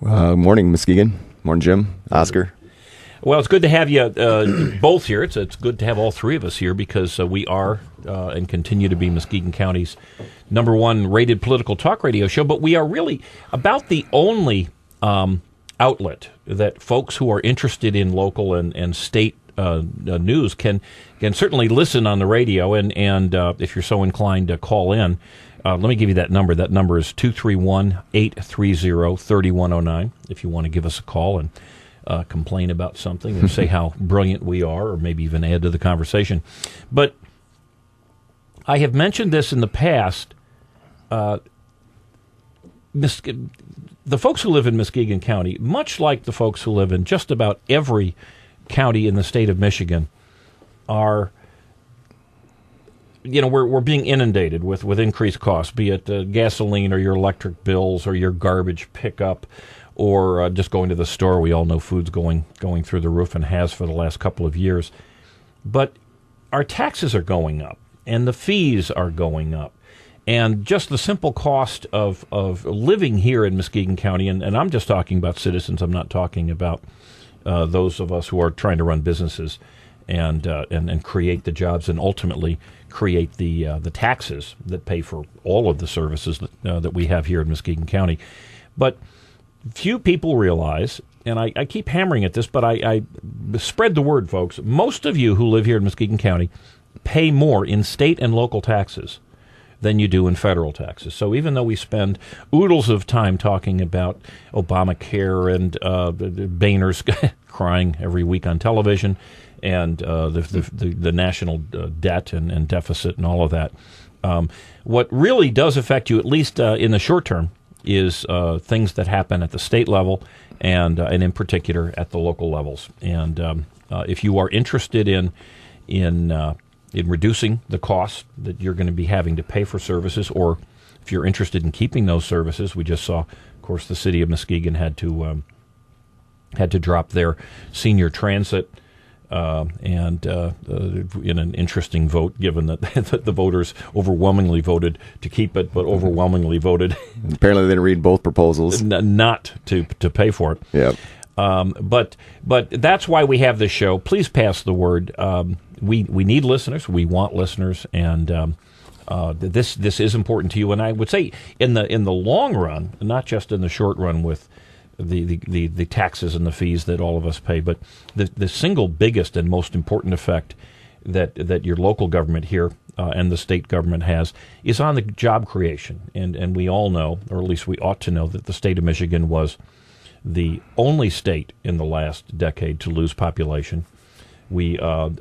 Morning, Muskegon. Morning, Jim. Oscar. Well, it's good to have you both here. It's good to have all three of us here because we are and continue to be Muskegon County's #1 rated political talk radio show, but we are really about the only outlet that folks who are interested in local and state news can certainly listen on the radio, and if you're so inclined to call in. Let me give you that number. That number is 231-830-3109 if you want to give us a call and complain about something or say how brilliant we are or maybe even add to the conversation. But I have mentioned this in the past. The folks who live in Muskegon County, much like the folks who live in just about every county in the state of Michigan, are... we're being inundated with increased costs, be it gasoline or your electric bills or your garbage pickup or just going to the store. We all know food's going through the roof and has for the last couple of years. But our taxes are going up and the fees are going up. And just the simple cost of living here in Muskegon County, and I'm just talking about citizens, I'm not talking about those of us who are trying to run businesses and create the jobs and ultimately create the taxes that pay for all of the services that we have here in Muskegon County. But few people realize, and I keep hammering at this, but I spread the word, folks. Most of you who live here in Muskegon County pay more in state and local taxes than you do in federal taxes. So even though we spend oodles of time talking about Obamacare and Boehner's crying every week on television, and the national debt and deficit and all of that. What really does affect you, at least in the short term, is things that happen at the state level and in particular at the local levels. And if you are interested in reducing the cost that you're going to be having to pay for services, or if you're interested in keeping those services, we just saw, of course, the city of Muskegon had to drop their senior transit. In an interesting vote, given that the voters overwhelmingly voted to keep it, but overwhelmingly voted apparently they didn't read both proposals, not to pay for it. Yeah. But that's why we have this show. Please pass the word. We need listeners. We want listeners, and this is important to you. And I would say in the long run, not just in the short run with the taxes and the fees that all of us pay, but the single biggest and most important effect that your local government here and the state government has is on the job creation. And we all know, or at least we ought to know, that the state of Michigan was the only state in the last decade to lose population. We are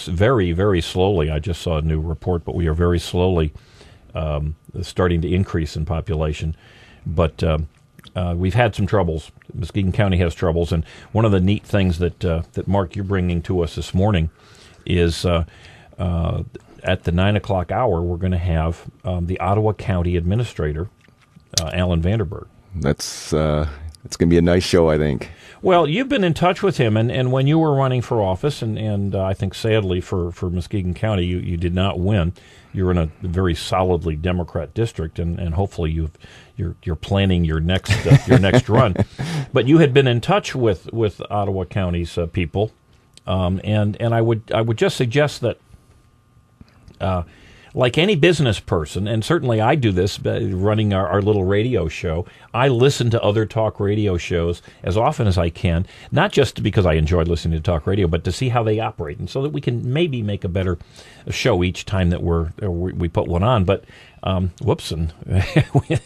very, very slowly, I just saw a new report, but we are very slowly starting to increase in population. But we've had some troubles. Muskegon County has troubles, and one of the neat things that Mark, you're bringing to us this morning is at the 9 o'clock hour, we're going to have the Ottawa County Administrator, Alan Vanderberg. It's going to be a nice show, I think. Well, you've been in touch with him, and when you were running for office, and I think sadly for Muskegon County, you did not win. You're in a very solidly Democrat district, and hopefully you're planning your next run. But you had been in touch with Ottawa County's people, and I would just suggest that. Like any business person, and certainly I do this running our little radio show, I listen to other talk radio shows as often as I can, not just because I enjoy listening to talk radio, but to see how they operate, and so that we can maybe make a better show each time that we put one on. But whoops, and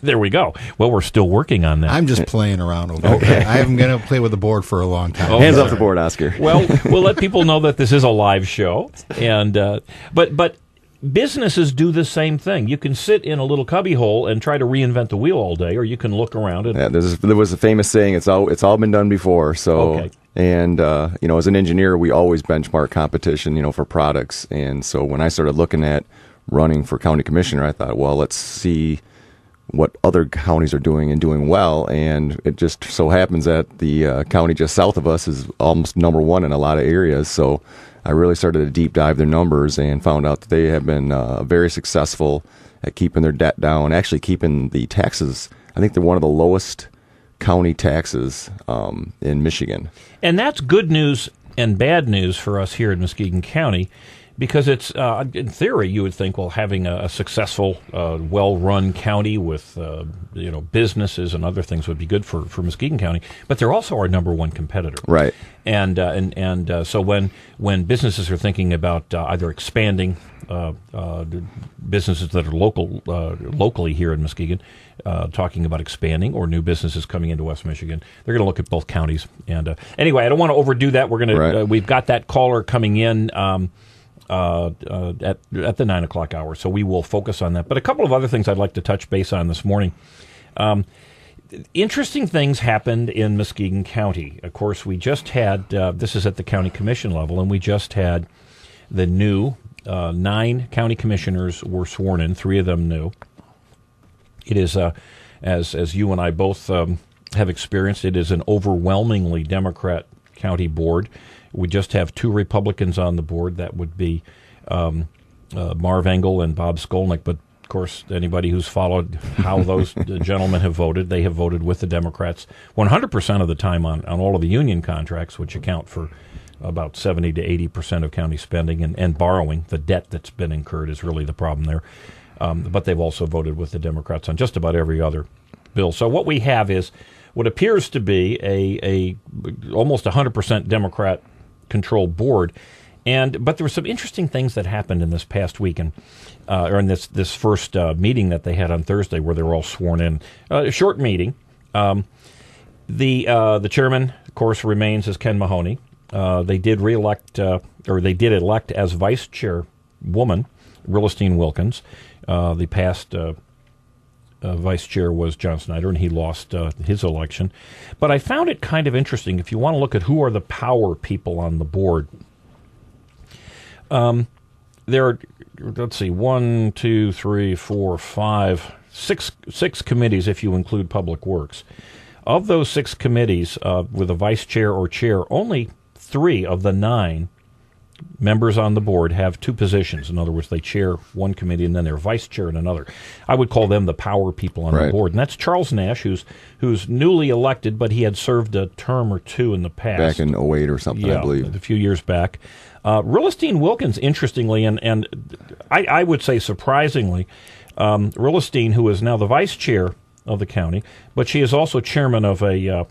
there we go. Well, we're still working on that. I'm just playing around over there. Okay. I haven't going to play with the board for a long time. Oh, hands off the board, Oscar. Well, we'll let people know that this is a live show, and but businesses do the same thing. You can sit in a little cubbyhole and try to reinvent the wheel all day, or you can look around and... Yeah, there was a famous saying, it's all been done before. So, okay. And, as an engineer, we always benchmark competition, for products. And so when I started looking at running for county commissioner, I thought, well, let's see what other counties are doing and doing well. And it just so happens that the county just south of us is almost #1 in a lot of areas. So I really started to deep dive their numbers and found out that they have been very successful at keeping their debt down, actually keeping the taxes. I think they're one of the lowest county taxes in Michigan. And that's good news and bad news for us here in Muskegon County, because it's, in theory, you would think, well, having a successful, well-run county with, businesses and other things would be good for Muskegon County. But they're also our number one competitor. Right. And so when businesses are thinking about either expanding businesses that are locally here in Muskegon, talking about expanding, or new businesses coming into West Michigan, they're going to look at both counties. And anyway, I don't want to overdo that. We're going to we've got that caller coming in at the 9 o'clock hour, so we will focus on that. But a couple of other things I'd like to touch base on this morning. Interesting things happened in Muskegon County. Of course, we just had, this is at the county commission level, and we just had the new 9 county commissioners were sworn in, 3 of them new. It is, as you and I both have experienced, it is an overwhelmingly Democrat county board. We just have 2 Republicans on the board. That would be Marv Engel and Bob Skolnick. But, of course, anybody who's followed how those gentlemen have voted, they have voted with the Democrats 100% of the time on all of the union contracts, which account for about 70 to 80% of county spending and borrowing. The debt that's been incurred is really the problem there. But they've also voted with the Democrats on just about every other bill. So what we have is what appears to be a almost 100% Democrat controlled board, but there were some interesting things that happened in this past week, or in this first meeting that they had on Thursday, where they were all sworn in. A short meeting. The chairman, of course, remains as Ken Mahoney. They did elect as vice chairwoman Rilistine Wilkins. The past vice chair was John Snyder, and he lost his election. But I found it kind of interesting, if you want to look at who are the power people on the board. There are, let's see, 1, 2, 3, 4, 5, 6 committees if you include Public Works. Of those 6 committees, with a vice chair or chair, only 3 of the 9 members on the board have 2 positions. In other words, they chair one committee and then they're vice chair in another. I would call them the power people on the board. And that's Charles Nash, who's newly elected, but he had served a term or 2 in the past. Back in 08 or something, I believe. A few years back. Rilistine Wilkins, interestingly, and I would say surprisingly, Rilistine, who is now the vice chair of the county, but she is also chairman of the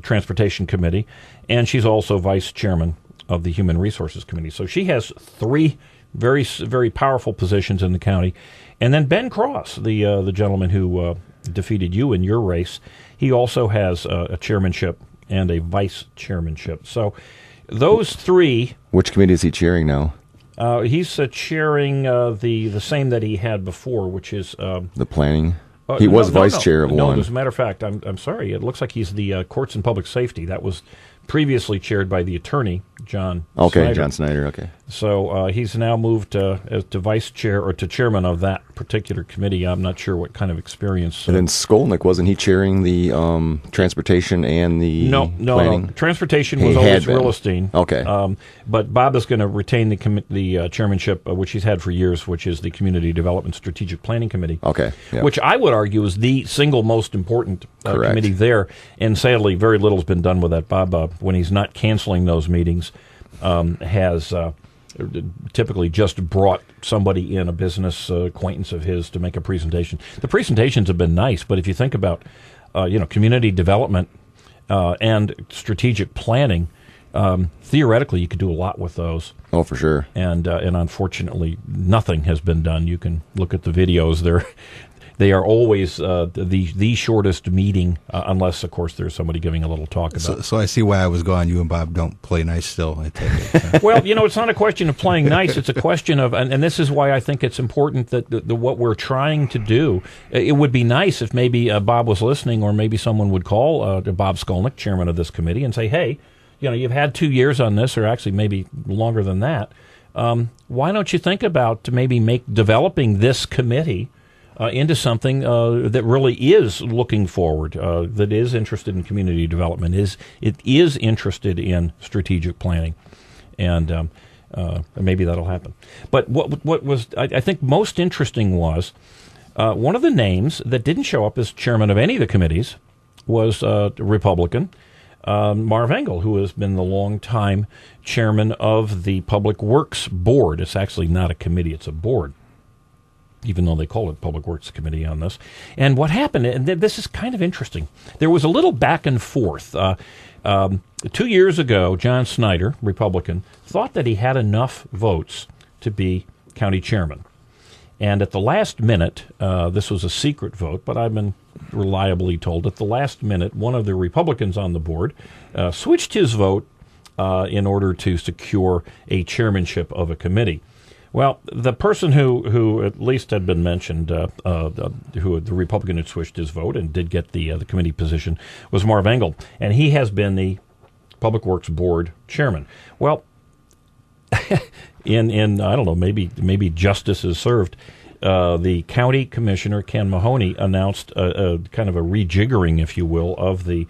Transportation Committee, and she's also vice chairman of the Human Resources Committee. So she has 3 very, very powerful positions in the county. And then Ben Cross, the gentleman who defeated you in your race, he also has a chairmanship and a vice chairmanship. So those 3... Which committee is he chairing now? He's chairing the same that he had before, which is... the planning? He was vice chair of one. No, as a matter of fact, I'm sorry. It looks like he's the Courts and Public Safety. That was previously chaired by the attorney, John Snyder. John Snyder, okay. So he's now moved to vice chair or to chairman of that particular committee. I'm not sure what kind of experience. And then Skolnick, wasn't he chairing the transportation and the planning? No. Transportation was always Rilistine. Okay. But Bob is going to retain the chairmanship, which he's had for years, which is the Community Development Strategic Planning Committee. Okay. Yep. Which I would argue is the single most important committee there. And sadly, very little has been done with that. Bob, when he's not canceling those meetings, has typically just brought somebody in, a business acquaintance of his, to make a presentation. The presentations have been nice, but if you think about community development and strategic planning, theoretically you could do a lot with those. Oh, for sure. And unfortunately, nothing has been done. You can look at the videos. They are always the shortest meeting, unless, of course, there's somebody giving a little talk about it. So I see why I was gone. You and Bob don't play nice still, I take it. Well, it's not a question of playing nice. It's a question of, and this is why I think it's important that what we're trying to do, it would be nice if maybe Bob was listening, or maybe someone would call Bob Skolnick, chairman of this committee, and say, hey, you've had 2 years on this, or actually maybe longer than that. Why don't you think about maybe developing this committee into something that really is looking forward, that is interested in community development, it is interested in strategic planning, and maybe that'll happen. But what was I think most interesting was one of the names that didn't show up as chairman of any of the committees was a Republican, Marv Engel, who has been the longtime chairman of the Public Works Board. It's actually not a committee, it's a board, even though they call it Public Works Committee on this. And what happened, and this is kind of interesting, there was a little back and forth. 2 years ago, John Snyder, Republican, thought that he had enough votes to be county chairman. And at the last minute, this was a secret vote, but I've been reliably told at the last minute, one of the Republicans on the board switched his vote in order to secure a chairmanship of a committee. Well, the person who at least had been mentioned, who the Republican had switched his vote and did get the committee position, was Marv Engel, and he has been the Public Works Board chairman. Well, in I don't know, maybe justice is served. The county commissioner Ken Mahoney announced a kind of a rejiggering, if you will, of the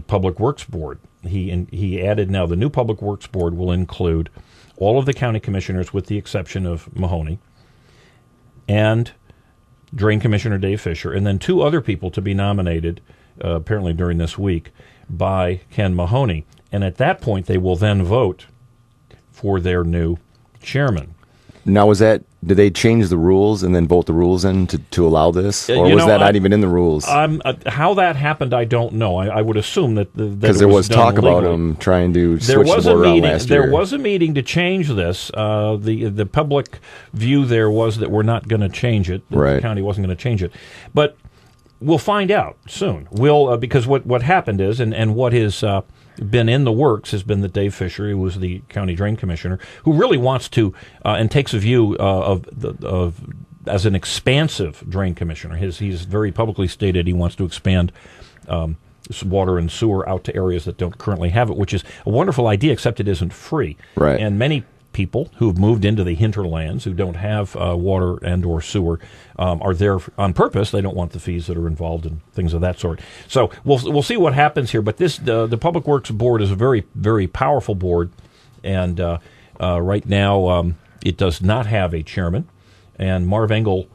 Public Works Board. He added now the new Public Works Board will include all of the county commissioners with the exception of Mahoney, and Drain Commissioner Dave Fisher, and then two other people to be nominated, apparently during this week, by Ken Mahoney. And at that point, they will then vote for their new chairman. Now, did they change the rules and then vote the rules in to allow this? Or was that not even in the rules? How that happened, I don't know. I would assume that because there was talk about them trying to switch the board around last year. There was a meeting to change this. The public view there was that we're not going to change it. Right. The county wasn't going to change it. But we'll find out soon. Because what happened is, and what is been in the works has been that Dave Fisher, who was the county drain commissioner, who really wants to and takes a view of as an expansive drain commissioner. He's very publicly stated he wants to expand water and sewer out to areas that don't currently have it, which is a wonderful idea, except it isn't free. Right. And many people who have moved into the hinterlands who don't have water and or sewer are there on purpose. They don't want the fees that are involved and things of that sort. So we'll see what happens here. But the Public Works Board is a very, very powerful board, and right now it does not have a chairman. And Marv Engel,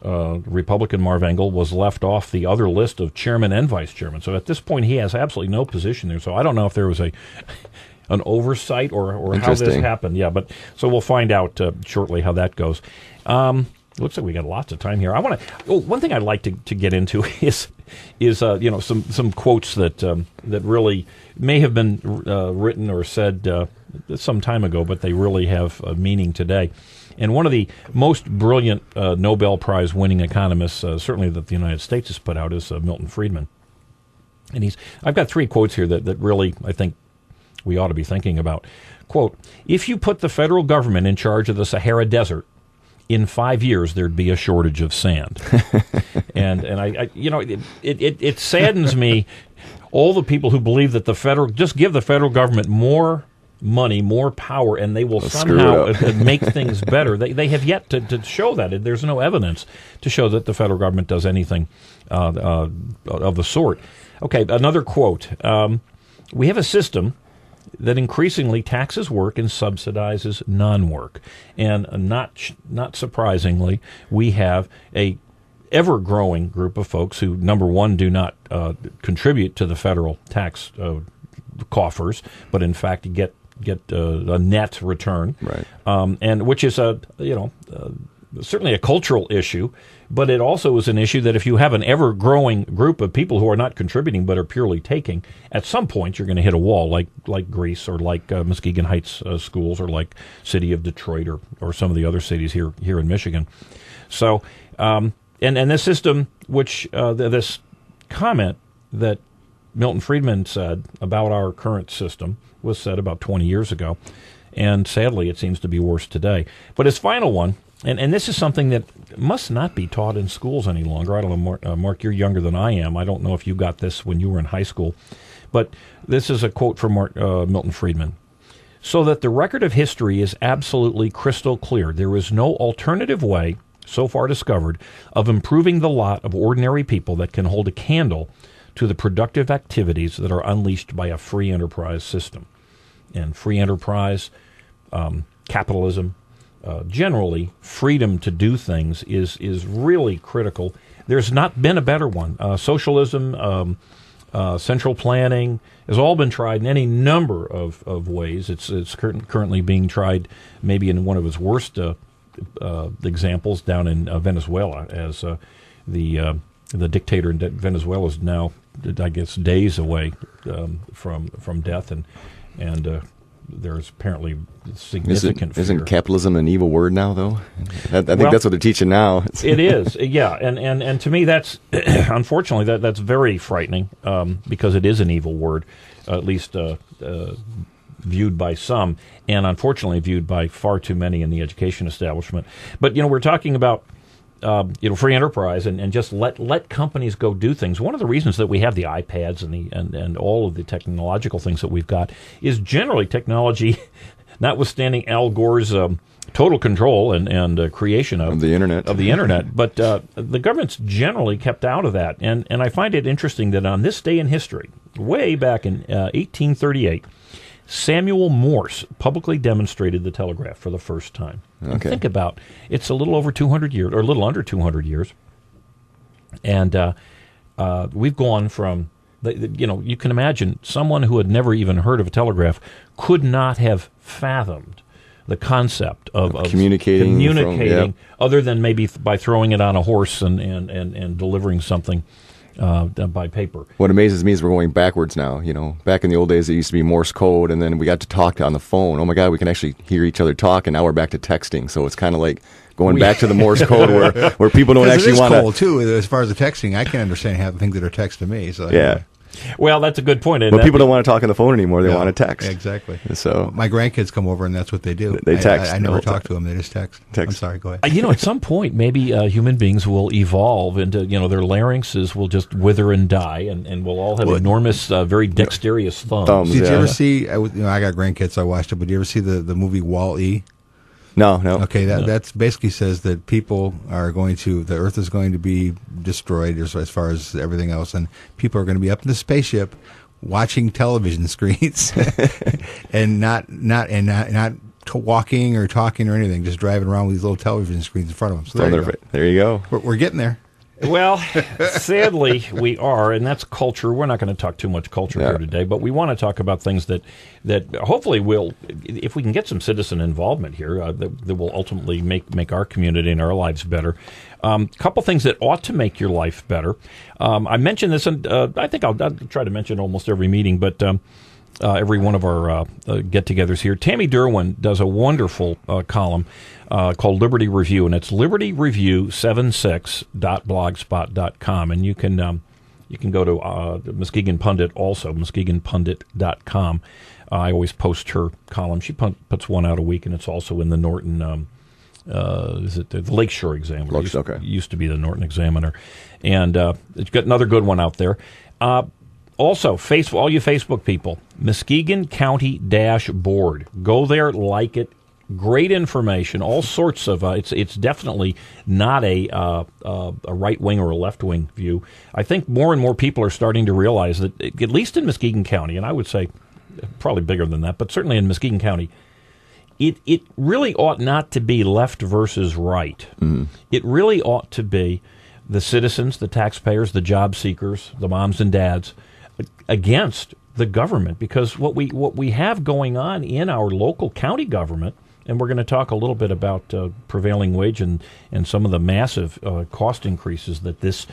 Republican Marv Engel, was left off the other list of chairman and vice chairman. So at this point, he has absolutely no position there. So I don't know if there was an oversight or how this happened. Yeah, but so we'll find out shortly how that goes. Looks like we got lots of time here. I want to. One thing I'd like to get into is some quotes that really may have been written or said some time ago, but they really have meaning today. And one of the most brilliant Nobel Prize winning economists, certainly that the United States has put out, is Milton Friedman. And I've got three quotes here that really I think we ought to be thinking about. Quote, "If you put the federal government in charge of the Sahara Desert, in 5 years there'd be a shortage of sand." and it saddens me, all the people who believe that just give the federal government more money, more power, and they will somehow make things better. They have yet to show that. There's no evidence to show that the federal government does anything of the sort. Okay, another quote. "We have a system that increasingly taxes work and subsidizes non-work. And not surprisingly, we have a ever-growing group of folks who, number one, do not contribute to the federal tax coffers, but in fact get a net return, right? And which is certainly a cultural issue, but it also is an issue that if you have an ever-growing group of people who are not contributing but are purely taking, at some point you're going to hit a wall, like Greece or like Muskegon Heights schools or like City of Detroit or some of the other cities here in Michigan. So, and this system, which this comment that Milton Friedman said about our current system was said about 20 years ago, and sadly it seems to be worse today. But his final one, and this is something that must not be taught in schools any longer. I don't know, Mark, you're younger than I am. I don't know if you got this when you were in high school. But this is a quote from Milton Friedman. "So that the record of history is absolutely crystal clear, there is no alternative way, so far discovered, of improving the lot of ordinary people that can hold a candle to the productive activities that are unleashed by a free enterprise system." And free enterprise, capitalism, generally, freedom to do things is really critical. There's not been a better one. Socialism, central planning has all been tried in any number of ways. It's currently being tried maybe in one of its worst examples down in Venezuela, as the dictator in Venezuela is now, I guess, days away from death, and there's apparently significant fear. Isn't capitalism an evil word now, though? I think that's what they're teaching now. It is, yeah, and to me that's unfortunately that's very frightening, because it is an evil word, at least viewed by some, and unfortunately viewed by far too many in the education establishment. But we're talking about free enterprise and just let companies go do things. One of the reasons that we have the iPads and all of the technological things that we've got is generally technology, notwithstanding Al Gore's total control and creation of the internet. But the government's generally kept out of that. And I find it interesting that on this day in history, way back in 1838, Samuel Morse publicly demonstrated the telegraph for the first time. And think about, it's a little over 200 years, or a little under 200 years. And we've gone from, you can imagine someone who had never even heard of a telegraph could not have fathomed the concept of communicating other than maybe by throwing it on a horse and delivering something by paper. What amazes me is we're going backwards now. Back in the old days, it used to be Morse code, and then we got to talk on the phone. Oh my God, we can actually hear each other talk, and now we're back to texting. So it's kind of like going back to the Morse code where people don't actually want to. It is cold too, as far as the texting. I can understand half the things that are text to me. So yeah. Well, that's a good point. But people don't want to talk on the phone anymore. They want to text. Exactly. So my grandkids come over, and that's what they do. They text. I never talk to them. They just text. I'm sorry. Go ahead. At some point, maybe human beings will evolve into, their larynxes will just wither and die, and we'll all have enormous, very dexterous thumbs. Did you ever see, I got grandkids, so I watched it, but did you ever see the movie Wall-E? No. Okay, that basically says that the Earth is going to be destroyed as far as everything else, and people are going to be up in the spaceship watching television screens and not walking or talking or anything, just driving around with these little television screens in front of them. So there you go. We're getting there. Well, sadly, we are, and that's culture. We're not going to talk too much culture here today, but we want to talk about things that hopefully will, if we can get some citizen involvement here, that will ultimately make our community and our lives better. A couple things that ought to make your life better. I mentioned this, and I think I'll try to mention almost every meeting, but every one of our get-togethers here. Tammy Derwin does a wonderful column called Liberty Review, and it's libertyreview76.blogspot.com, and you can go to Muskegon Pundit also, muskegonpundit.com. I always post her column. She puts one out a week, and it's also in the Norton, is it the Lakeshore Examiner? Used to be the Norton Examiner. And it's got another good one out there. Also, all you Facebook people, Muskegon County Board. Go there, like it. Great information, all sorts of. It's definitely not a right wing or a left wing view. I think more and more people are starting to realize that, at least in Muskegon County, and I would say probably bigger than that, but certainly in Muskegon County, it really ought not to be left versus right. Mm-hmm. It really ought to be the citizens, the taxpayers, the job seekers, the moms and dads against the government, because what we have going on in our local county government. And we're going to talk a little bit about prevailing wage and some of the massive cost increases that this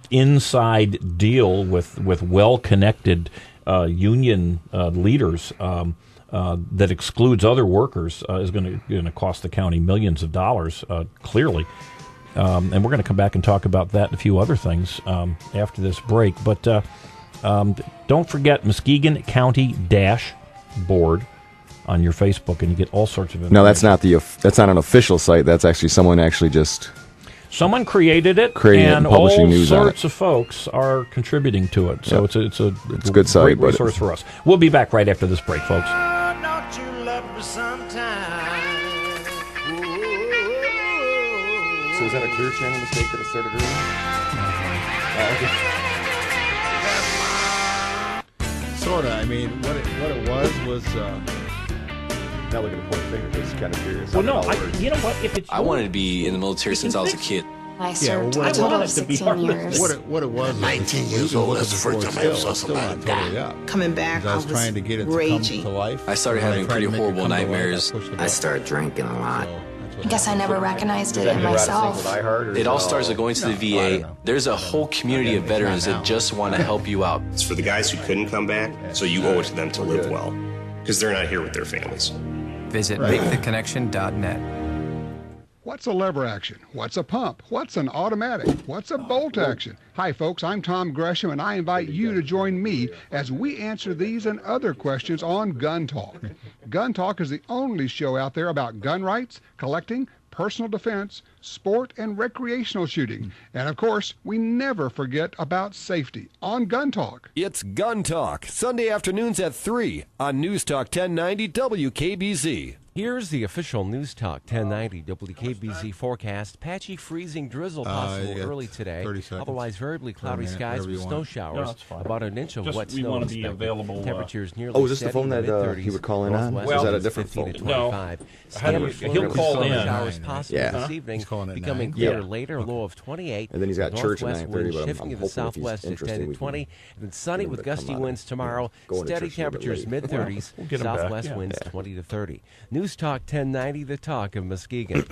inside deal with well-connected union leaders that excludes other workers is going to cost the county millions of dollars, clearly. And we're going to come back and talk about that and a few other things after this break. But don't forget Muskegon County Board on your Facebook, and you get all sorts of information. No, that's not an official site. That's actually someone someone created it, and publishing all news sorts of folks are contributing to it. So it's a good site, great resource for us. We'll be back right after this break, folks. Don't you love me sometime? So is that a Clear Channel mistake that it started early? Sort of. I mean, what it was. Now look at the point finger. Just kind of curious. Well, no, you know what? If it's I wanted to be in the military since I was a kid. I served well, a total wanted of to be 16 harmless. years. What it was 19 years old, that's the first time I ever saw somebody die. Coming back, I was trying to get it raging. to come to life. I started having pretty horrible nightmares. I started drinking a lot. I guess I never recognized it in myself. It all starts with going to the VA. There's a whole community of veterans that just want to help you out. It's for the guys who couldn't come back, so you owe it to them to live well, because they're not here with their families. Visit maketheconnection.net. What's a lever action? What's a pump? What's an automatic? What's a bolt action? Hi folks, I'm Tom Gresham and I invite you to join me as we answer these and other questions on Gun Talk. Gun Talk is the only show out there about gun rights, collecting, personal defense, sport, and recreational shooting. And of course, we never forget about safety on Gun Talk. It's Gun Talk, Sunday afternoons at 3 on News Talk 1090 WKBZ. Here's the official News Talk 1090 WKBZ forecast. Patchy freezing drizzle possible early today. Otherwise, variably cloudy skies with snow showers. About an inch of wet snow. Want to be available. Temperatures nearly Oh, is this the phone that he would call in on? Well, is that a different phone? No. He'll call in. Showers possible this evening, becoming clearer later, low of 28. And then he's got church at 9:30, but shifting I'm to the hoping southwest if at he's 10 to interested, 20. And then sunny with gusty winds tomorrow. Steady temperatures mid-30s. We'll get him back, Southwest winds 20 to 30. News Talk 1090. The talk of Muskegon.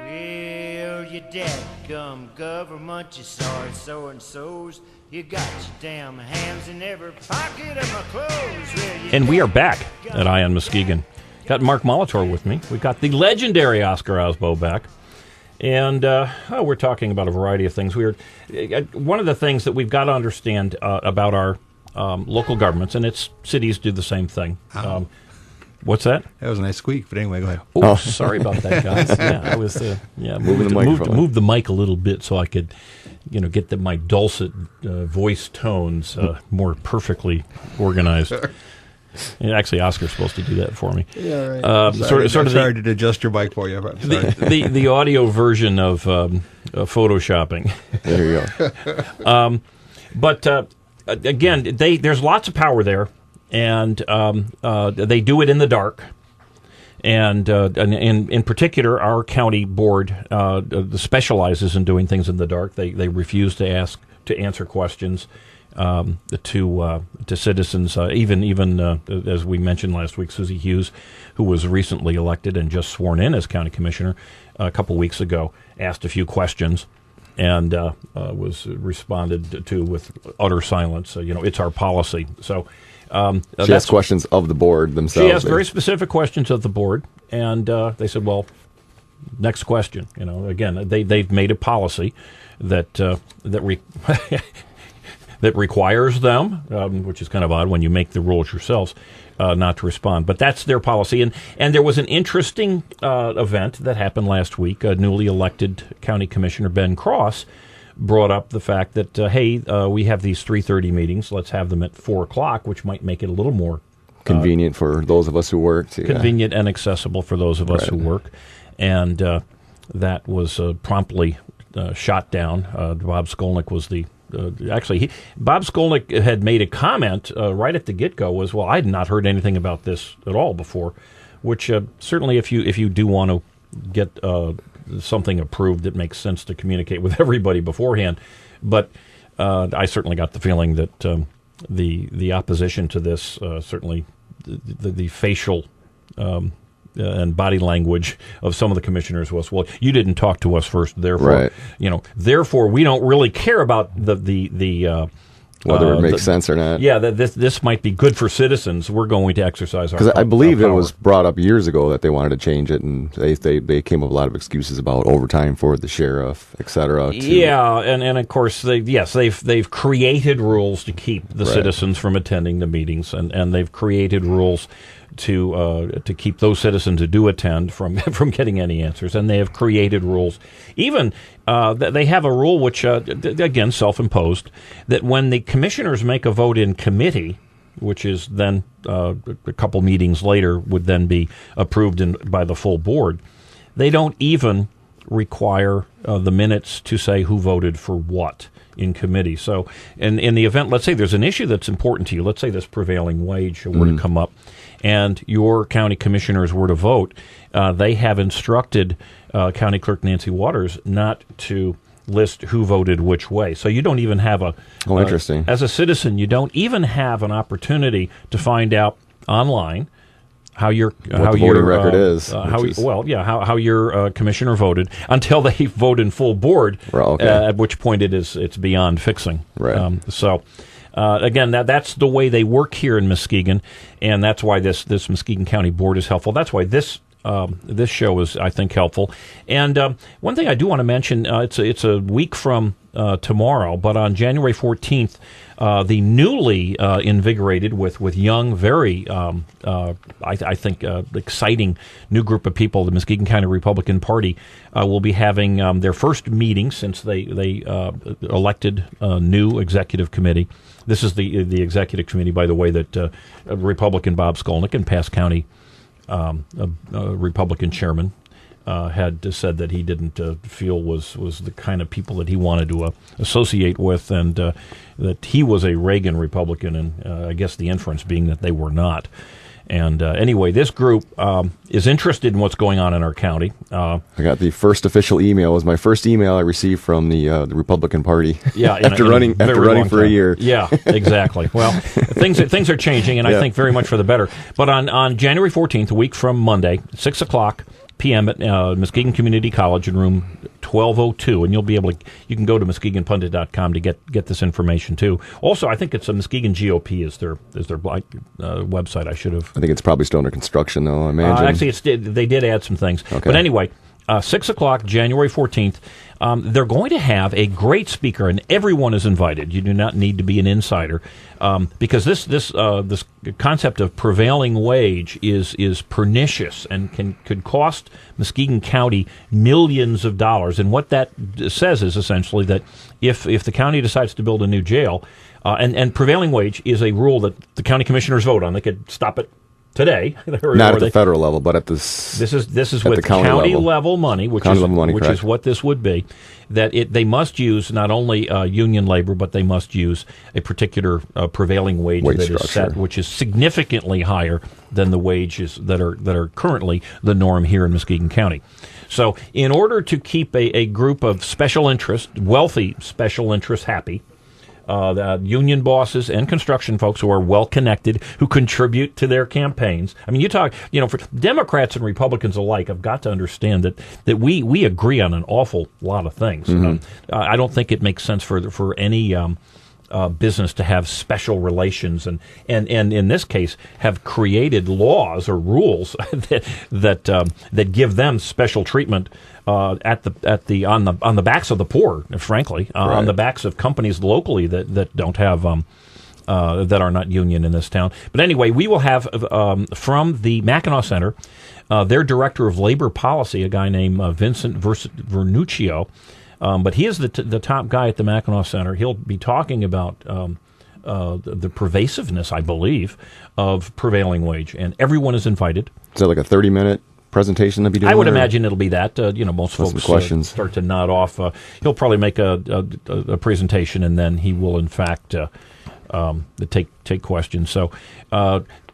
Well, you dadgum government, you sorry so-and-sos. You got your damn hands in every pocket of my clothes. Well, and we are back at EyeOnMuskegon. Got Mark Molitor with me. We got the legendary Oscar Osbo back. And we're talking about a variety of things. One of the things that we've got to understand about our local governments, and its cities do the same thing. What's that? That was a nice squeak, but anyway, go ahead. Oh, sorry about that, guys. Yeah, I was moved the mic a little bit so I could, get my dulcet voice tones more perfectly organized. And actually, Oscar's supposed to do that for me. Yeah, right. Sorry to adjust your mic for you. The audio version of photoshopping. There you go. But again, there's lots of power there, and they do it in the dark. And in particular, our county board specializes in doing things in the dark. They refuse to answer questions to citizens. Even as we mentioned last week, Susie Hughes, who was recently elected and just sworn in as county commissioner a couple weeks ago, asked a few questions. And was responded to with utter silence. It's our policy. So she asked questions of the board themselves. She asked very specific questions of the board, and they said, "Well, next question." Again, they've made a policy that that requires them, which is kind of odd when you make the rules yourselves, not to respond. But that's their policy. And there was an interesting event that happened last week. Newly elected County Commissioner Ben Cross brought up the fact that, hey, we have these 3:30 meetings. Let's have them at 4 o'clock, which might make it a little more convenient for those of us who work. Convenient and accessible for those of us who work. And that was promptly shot down. Bob Skolnick was the Bob Skolnick had made a comment right at the get-go was, well, I had not heard anything about this at all before, which certainly if you do want to get something approved, it makes sense to communicate with everybody beforehand. But I certainly got the feeling that the opposition to this, certainly the facial and body language of some of the commissioners was, well, you didn't talk to us first, therefore, therefore we don't really care about the whether it makes sense or not. Yeah, this might be good for citizens. We're going to exercise our power. Because I believe it was brought up years ago that they wanted to change it, and they came up with a lot of excuses about overtime for the sheriff, et cetera. Yeah, and of course they've created rules to keep the citizens from attending the meetings, and they've created rules to keep those citizens who do attend from getting any answers, and they have created rules. Even they have a rule which, again, self-imposed, that when the commissioners make a vote in committee, which is then a couple meetings later would then be approved by the full board, they don't even require the minutes to say who voted for what in committee. So in the event, let's say there's an issue that's important to you. Let's say this prevailing wage were to come up, and your county commissioners were to vote. They have instructed County Clerk Nancy Waters not to list who voted which way. So you don't even have interesting. As a citizen, you don't even have an opportunity to find out online how your voting record is. How your commissioner voted until they vote in full board. At which point it's beyond fixing. Right. Again, that's the way they work here in Muskegon, and that's why this Muskegon County Board is helpful. That's why this show is, I think, helpful. And one thing I do want to mention, it's a week from tomorrow, but on January 14th, the newly invigorated with young, very, I think, exciting new group of people, the Muskegon County Republican Party, will be having their first meeting since they elected a new executive committee. This is the executive committee, by the way, that Republican Bob Skolnick and Pass County Republican chairman had said that he didn't feel was the kind of people that he wanted to associate with, and that he was a Reagan Republican, and I guess the inference being that they were not. And anyway, this group is interested in what's going on in our county. I got the first official email. It was my first email I received from the Republican Party. Yeah, after running for a year. Yeah, exactly. Well, things are changing, and I think very much for the better. But on January 14th, a week from Monday, 6:00 p.m. at Muskegon Community College in room 1202, and you can go to MuskegonPundit.com to get this information too. Also, I think it's a Muskegon GOP is their website. I think it's probably still under construction, though. I imagine. Actually, they did add some things. Okay. But anyway, 6:00 January 14th. They're going to have a great speaker, and everyone is invited. You do not need to be an insider, because this concept of prevailing wage is pernicious and could cost Muskegon County millions of dollars. And what that says is essentially that if the county decides to build a new jail, and prevailing wage is a rule that the county commissioners vote on, they could stop it today. Not at the federal level, but at this is with county level money, which is what this would be. That they must use not only union labor, but they must use a particular prevailing wage that structure is set, which is significantly higher than the wages that are currently the norm here in Muskegon County. So, in order to keep a group of special interest, wealthy special interests happy, the union bosses and construction folks who are well connected, who contribute to their campaigns. I mean, for Democrats and Republicans alike, I've got to understand that we agree on an awful lot of things. Mm-hmm. I don't think it makes sense for any business to have special relations and in this case have created laws or rules that give them special treatment on the backs of the poor, frankly, right. On the backs of companies locally that don't have that are not union in this town. But anyway, we will have from the Mackinac Center their director of labor policy, a guy named Vincent Vernuccio. But he is the top guy at the Mackinac Center. He'll be talking about the pervasiveness, I believe, of prevailing wage, and everyone is invited. Is that like a 30-minute presentation to be doing? I would imagine it'll be that. Most folks start to nod off. He'll probably make a presentation, and then he will, in fact, take questions. So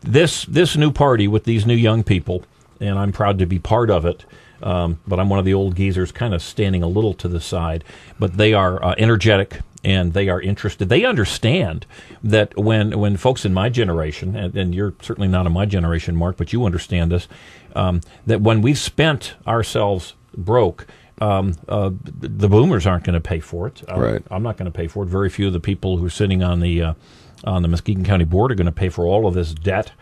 this new party with these new young people, and I'm proud to be part of it. But I'm one of the old geezers kind of standing a little to the side. But they are energetic, and they are interested. They understand that when folks in my generation, and you're certainly not in my generation, Mark, but you understand this, that when we've spent ourselves broke, the boomers aren't going to pay for it. Right. I'm not going to pay for it. Very few of the people who are sitting on the Muskegon County Board are going to pay for all of this debt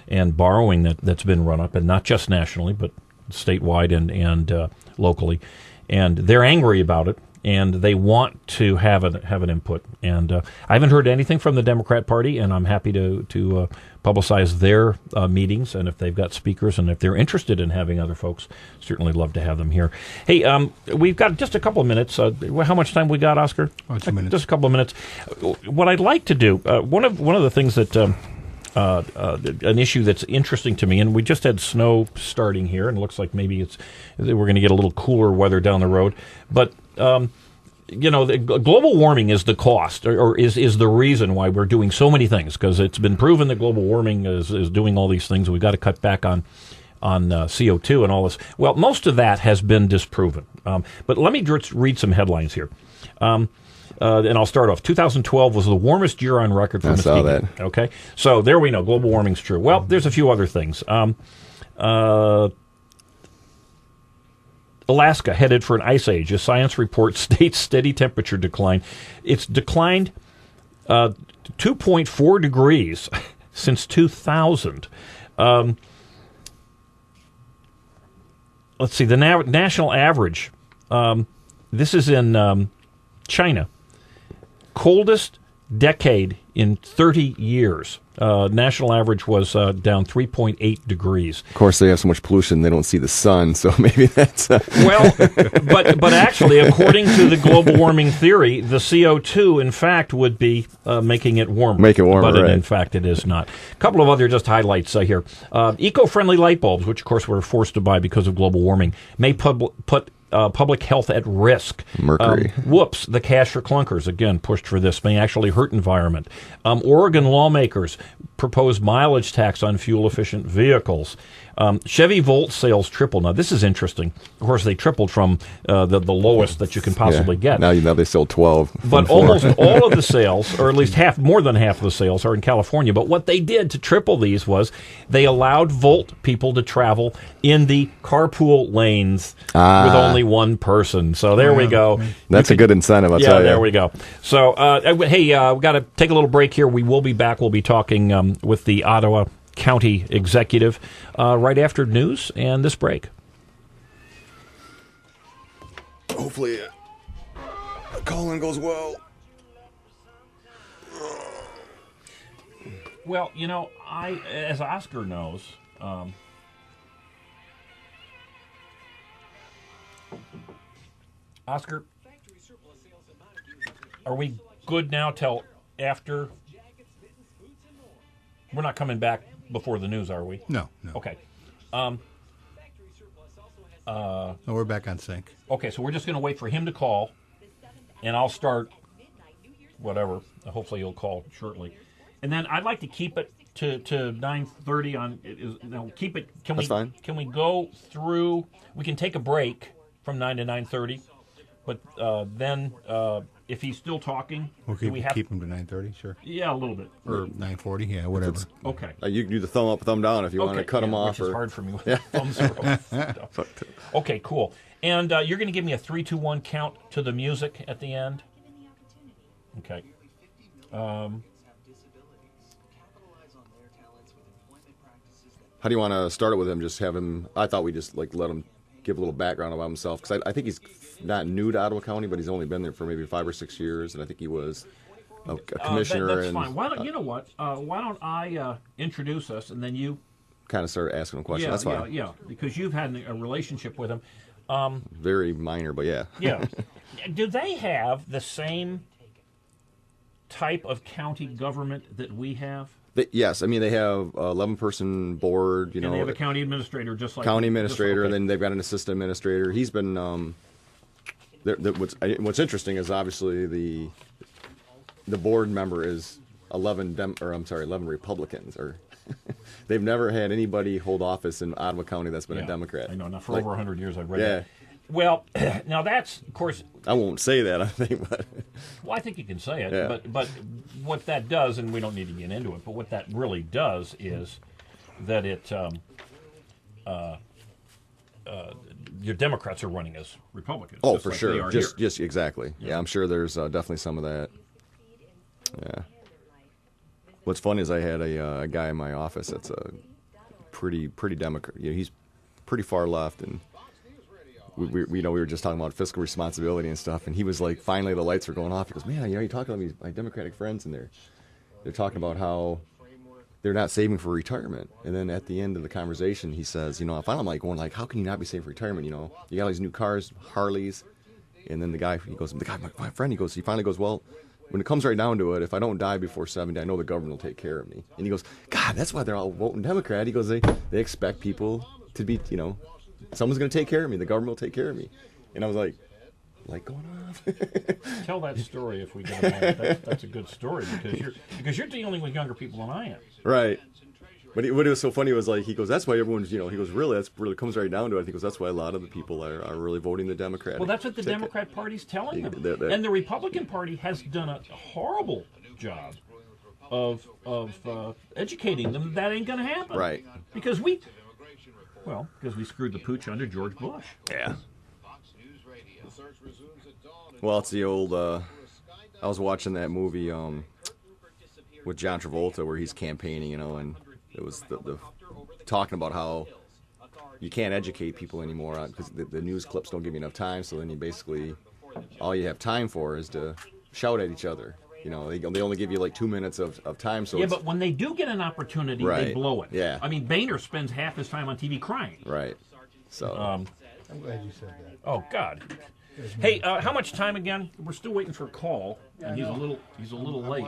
and borrowing that's been run up, and not just nationally, but statewide and locally, and they're angry about it, and they want to have an input. And I haven't heard anything from the Democrat Party, and I'm happy to publicize their meetings, and if they've got speakers, and if they're interested in having other folks, certainly love to have them here. Hey, we've got just a couple of minutes. How much time we got, Oscar? 2 minutes. Just a couple of minutes. What I'd like to do, one of the things that an issue that's interesting to me, and we just had snow starting here, and it looks like maybe we're going to get a little cooler weather down the road. But the global warming is the cost, or is the reason why we're doing so many things, because it's been proven that global warming is doing all these things. We've got to cut back on CO2 and all this. Well, most of that has been disproven. But let me read some headlines here. And I'll start off. 2012 was the warmest year on record for Muskegon. I saw that. Okay, so there we know global warming's true. Well, there's a few other things. Alaska headed for an ice age. A science report states steady temperature decline. It's declined 2.4 degrees since 2000. Let's see, the national average. This is in China. Coldest decade in 30 years. National average was down 3.8 degrees. Of course, they have so much pollution they don't see the sun, so maybe that's... Well, but actually, according to the global warming theory, the CO2, in fact, would be making it warmer. Make it warmer, but right. in fact, it is not. A couple of other just highlights here. Eco-friendly light bulbs, which, of course, we're forced to buy because of global warming, may put public health at risk. Mercury. Whoops, the cash for clunkers, again, pushed for this, may actually hurt environment. Oregon lawmakers propose mileage tax on fuel-efficient vehicles. Chevy Volt sales triple. Now, this is interesting. Of course, they tripled from the lowest that you can possibly get. Now they sold 12. But almost all of the sales, or at least more than half of the sales, are in California. But what they did to triple these was they allowed Volt people to travel in the carpool lanes with only one person. So there we go. That's a good incentive, I'll tell you. Yeah, there we go. So, hey, we've got to take a little break here. We will be back. We'll be talking with the Ottawa County Executive right after news and this break. Hopefully the call-in goes well. Well, as Oscar knows, Oscar, are we good now till after? We're not coming back before the news, are we? No. Okay. No, we're back on sync. Okay, so we're just going to wait for him to call, and I'll start whatever. Hopefully he'll call shortly. And then I'd like to keep it to 9:30 on. Keep it. That's fine. Can we go through? We can take a break from 9 to 9:30, but then if he's still talking, we'll keep him to 9:30. Sure. Yeah, a little bit. Or 9:40. Yeah, whatever. Okay. You can do the thumb up, thumb down if you want to cut him off. Which is hard for me with thumbs up. Okay, cool. And you're going to give me a 3, 2, 1 count to the music at the end. Okay. How do you want to start it with him? Just have him. I thought we just let him give a little background about himself, because I think he's not new to Ottawa County, but he's only been there for maybe 5 or 6 years, and I think he was a commissioner. That's fine. Why don't you know what? Why don't I introduce us, and then you kind of start asking him questions. That's fine. Yeah, because you've had a relationship with him. Very minor, but yeah. Yeah. Do they have the same type of county government that we have? Yes, I mean they have 11-person board. And they have a county administrator, just like county administrator, and then they've got an assistant administrator. He's been. What's interesting is obviously the board member is 11 Republicans, or they've never had anybody hold office in Ottawa County that's been a Democrat. I know. Now for over 100 years, I've read that. Well, now that's, of course... I won't say that, I think, but... Well, I think you can say it, yeah. But what that does, and we don't need to get into it, but what that really does is that it... your Democrats are running as Republicans. Oh, for sure. Just exactly. Yeah, I'm sure there's definitely some of that. Yeah. What's funny is I had a guy in my office that's a pretty Democrat. He's pretty far left, and... We were just talking about fiscal responsibility and stuff, and he was like, finally the lights were going off. He goes, man, you're talking about my Democratic friends, and they're talking about how they're not saving for retirement. And then at the end of the conversation, he says, finally I'm like going, how can you not be saving for retirement? You got all these new cars, Harleys, and then my friend, he finally goes, well, when it comes right down to it, if I don't die before 70, I know the government will take care of me. And he goes, God, that's why they're all voting Democrat. He goes, they expect people to be, someone's going to take care of me. The government will take care of me. And I was like going off. Tell that story if we get a moment. That's a good story because you're dealing with younger people than I am. Right. But what was so funny was he goes, that's why everyone's, he goes, really, that's really comes right down to it. He goes, that's why a lot of the people are really voting the Democratic. Well, that's what the Democrat Party's telling them. And the Republican Party has done a horrible job of educating them that ain't going to happen. Right. Because we screwed the pooch under George Bush. Yeah. Well, it's the old, I was watching that movie with John Travolta where he's campaigning, and it was the talking about how you can't educate people anymore because the news clips don't give you enough time. So then you basically, all you have time for is to shout at each other. They only give you like 2 minutes of time. So yeah, but when they do get an opportunity, they blow it. Yeah. I mean, Boehner spends half his time on TV crying. Right. So I'm glad you said that. Oh God. Hey, how much time again? We're still waiting for a call, and he's a little late.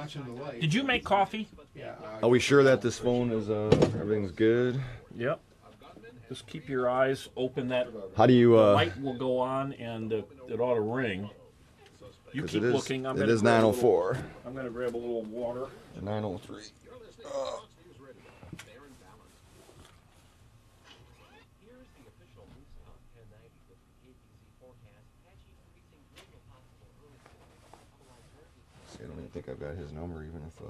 Did you make coffee? Yeah. Are we sure that this phone is everything's good? Yep. Just keep your eyes open. How do you? The light will go on, and it ought to ring. You keep looking. It is 9:04. I'm going to grab a little water. 9:03. I don't even think I've got his number, even if.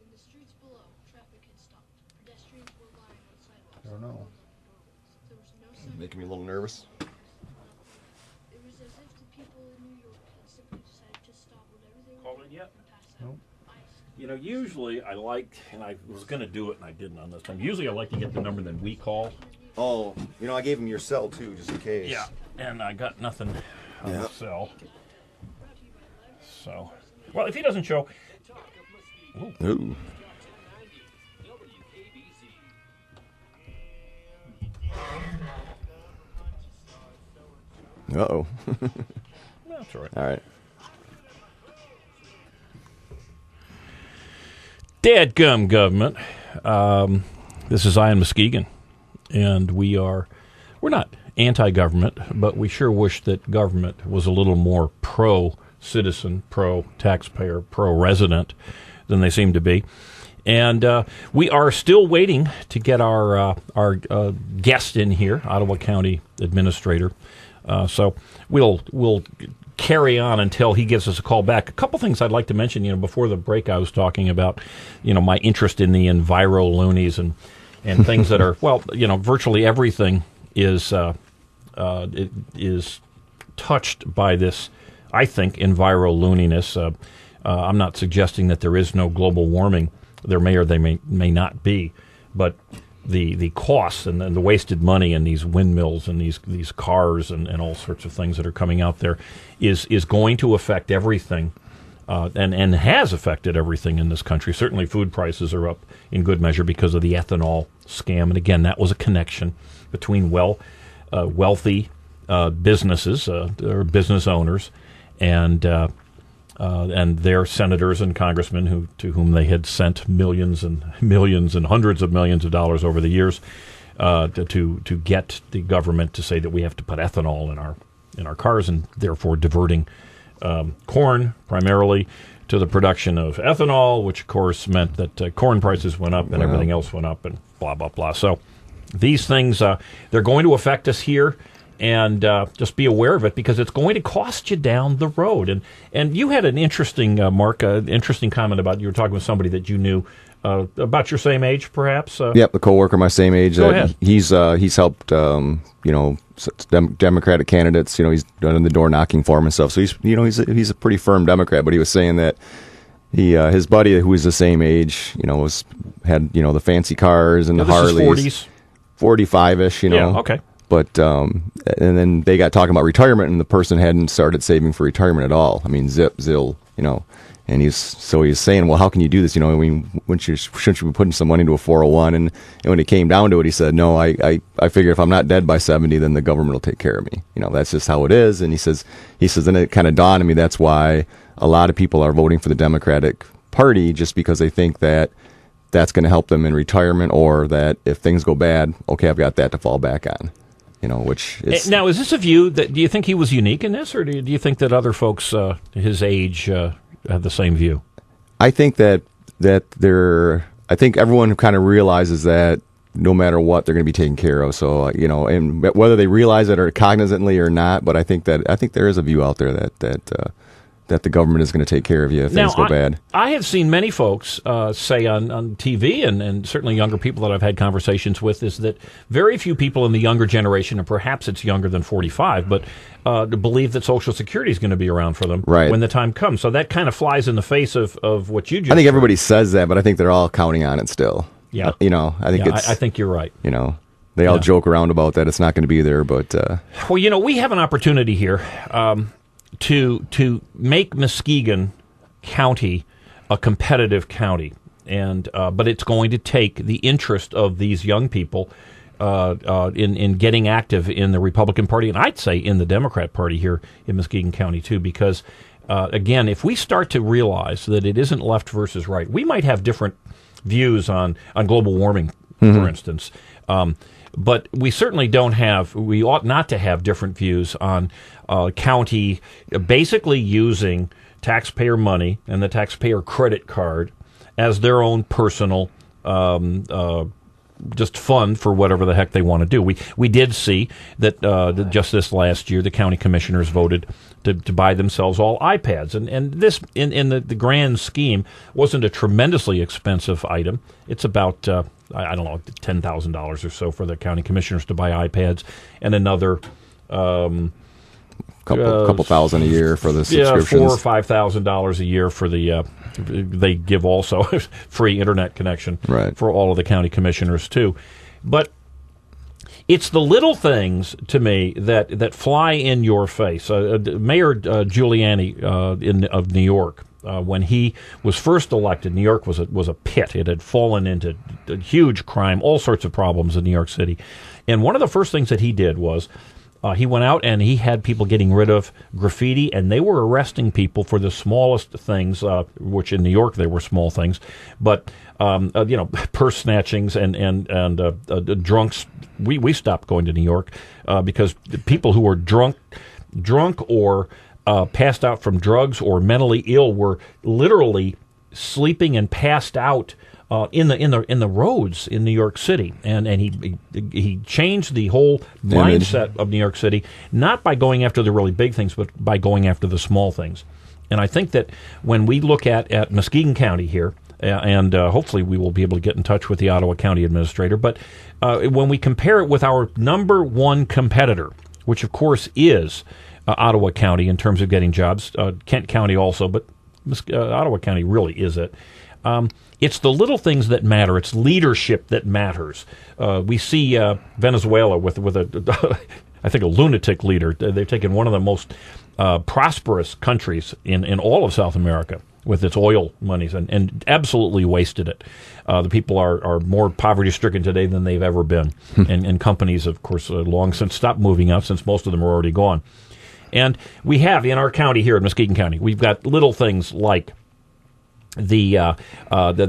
In the streets below, traffic had stopped. Pedestrians were lying on sidewalks. I don't know. There was no sign. Making me a little nervous. It was as if the people in New York had simply decided to stop whatever they were Called it yet? and pass out. Nope. Usually I like, and I was going to do it and I didn't on this time. Usually I like to get the number that we call. Oh, I gave him your cell too, just in case. Yeah, and I got nothing on the cell. So, well, if he doesn't show. Ooh. Uh-oh. That's all right. All right. Dadgum government. This is EyeOnMuskegon, and we're not anti-government, but we sure wish that government was a little more pro-citizen, pro-taxpayer, pro-resident than they seem to be. And we are still waiting to get our guest in here, Ottawa County Administrator. So we'll carry on until he gives us a call back. A couple things I'd like to mention. Before the break, I was talking about my interest in the enviro-loonies and things that are virtually everything is touched by this. I think enviro-looniness. I'm not suggesting that there is no global warming. There may or may not be, but the costs and the wasted money in these windmills and these cars and all sorts of things that are coming out there is going to affect everything, and has affected everything in this country. Certainly food prices are up in good measure because of the ethanol scam. And again, that was a connection between wealthy businesses or business owners and their senators and congressmen to whom they had sent millions and millions and hundreds of millions of dollars over the years to get the government to say that we have to put ethanol in our cars, and therefore diverting corn primarily to the production of ethanol, which of course meant that corn prices went up and everything else went up and blah blah blah. So these things they're going to affect us here. And just be aware of it because it's going to cost you down the road. And you had an interesting, Mark, interesting comment about you were talking with somebody that you knew about your same age, perhaps. Yep, a coworker my same age. Go ahead. He's helped Democratic candidates. He's done the door knocking for him and stuff. So he's a pretty firm Democrat. But he was saying that his buddy who was the same age, had the fancy cars and the Harleys. This is 40s. 45-ish, you know. Yeah, okay. But and then they got talking about retirement, and the person hadn't started saving for retirement at all. I mean, zill, you know. And he's saying, well, how can you do this? You know, I mean, shouldn't you be putting some money into a 401? And when it came down to it, he said, no, I figure if I'm not dead by 70, then the government will take care of me. You know, that's just how it is. And he says, then it kind of dawned on me, that's why a lot of people are voting for the Democratic Party, just because they think that that's going to help them in retirement, or that if things go bad, okay, I've got that to fall back on. You know, which is... Now, is this a view that, do you think he was unique in this, or do you think that other folks his age have the same view? I think that I think everyone kind of realizes that no matter what, they're going to be taken care of. So, you know, and whether they realize it or cognizantly or not, but I think there is a view out there that the government is going to take care of you if things go bad. I have seen many folks say on TV, and certainly younger people that I've had conversations with, is that very few people in the younger generation, and perhaps it's younger than 45, but believe that Social Security is going to be around for them when the time comes. So that kind of flies in the face of what you just I think everybody says that, but I think they're all counting on it still. Yeah. You know, I think I think you're right. You know, they all joke around about that. It's not going to be there, but... Well, you know, we have an opportunity here to make Muskegon County a competitive county, and but it's going to take the interest of these young people in getting active in the Republican Party, and I'd say in the Democrat Party here in Muskegon County too, because again, if we start to realize that it isn't left versus right, we might have different views on global warming, for instance. But we certainly we ought not to have different views on county basically using taxpayer money and the taxpayer credit card as their own personal just fund for whatever the heck they want to do. We did see that just this last year, the county commissioners voted to buy themselves all iPads. And this, in the grand scheme, wasn't a tremendously expensive item. It's about... I don't know, $10,000 or so for the county commissioners to buy iPads, and another couple thousand a year for the subscriptions. $4,000 or $5,000 a year for the. They give also free internet connection for all of the county commissioners too, but it's the little things to me that fly in your face. Mayor Giuliani of New York. When he was first elected, New York was a pit. It had fallen into a huge crime, all sorts of problems in New York City. And one of the first things that he did was he went out and he had people getting rid of graffiti, and they were arresting people for the smallest things, which in New York they were small things, but you know, purse snatchings and drunks. We stopped going to New York because the people who were drunk or passed out from drugs or mentally ill were literally sleeping and passed out in the roads in New York City, and he changed the whole mindset of New York City, not by going after the really big things, but by going after the small things. And I think that when we look at Muskegon County here, and hopefully we will be able to get in touch with the Ottawa County Administrator, but when we compare it with our number one competitor, which of course is Ottawa County in terms of getting jobs, Kent County also, but Ottawa County really is it. It's the little things that matter. It's leadership that matters. We see Venezuela with I think a lunatic leader. They've taken one of the most prosperous countries in all of South America with its oil monies and absolutely wasted it. The people are more poverty-stricken today than they've ever been. And companies, of course, long since stopped moving out, since most of them are already gone. And we have in our county here in Muskegon County, we've got little things like the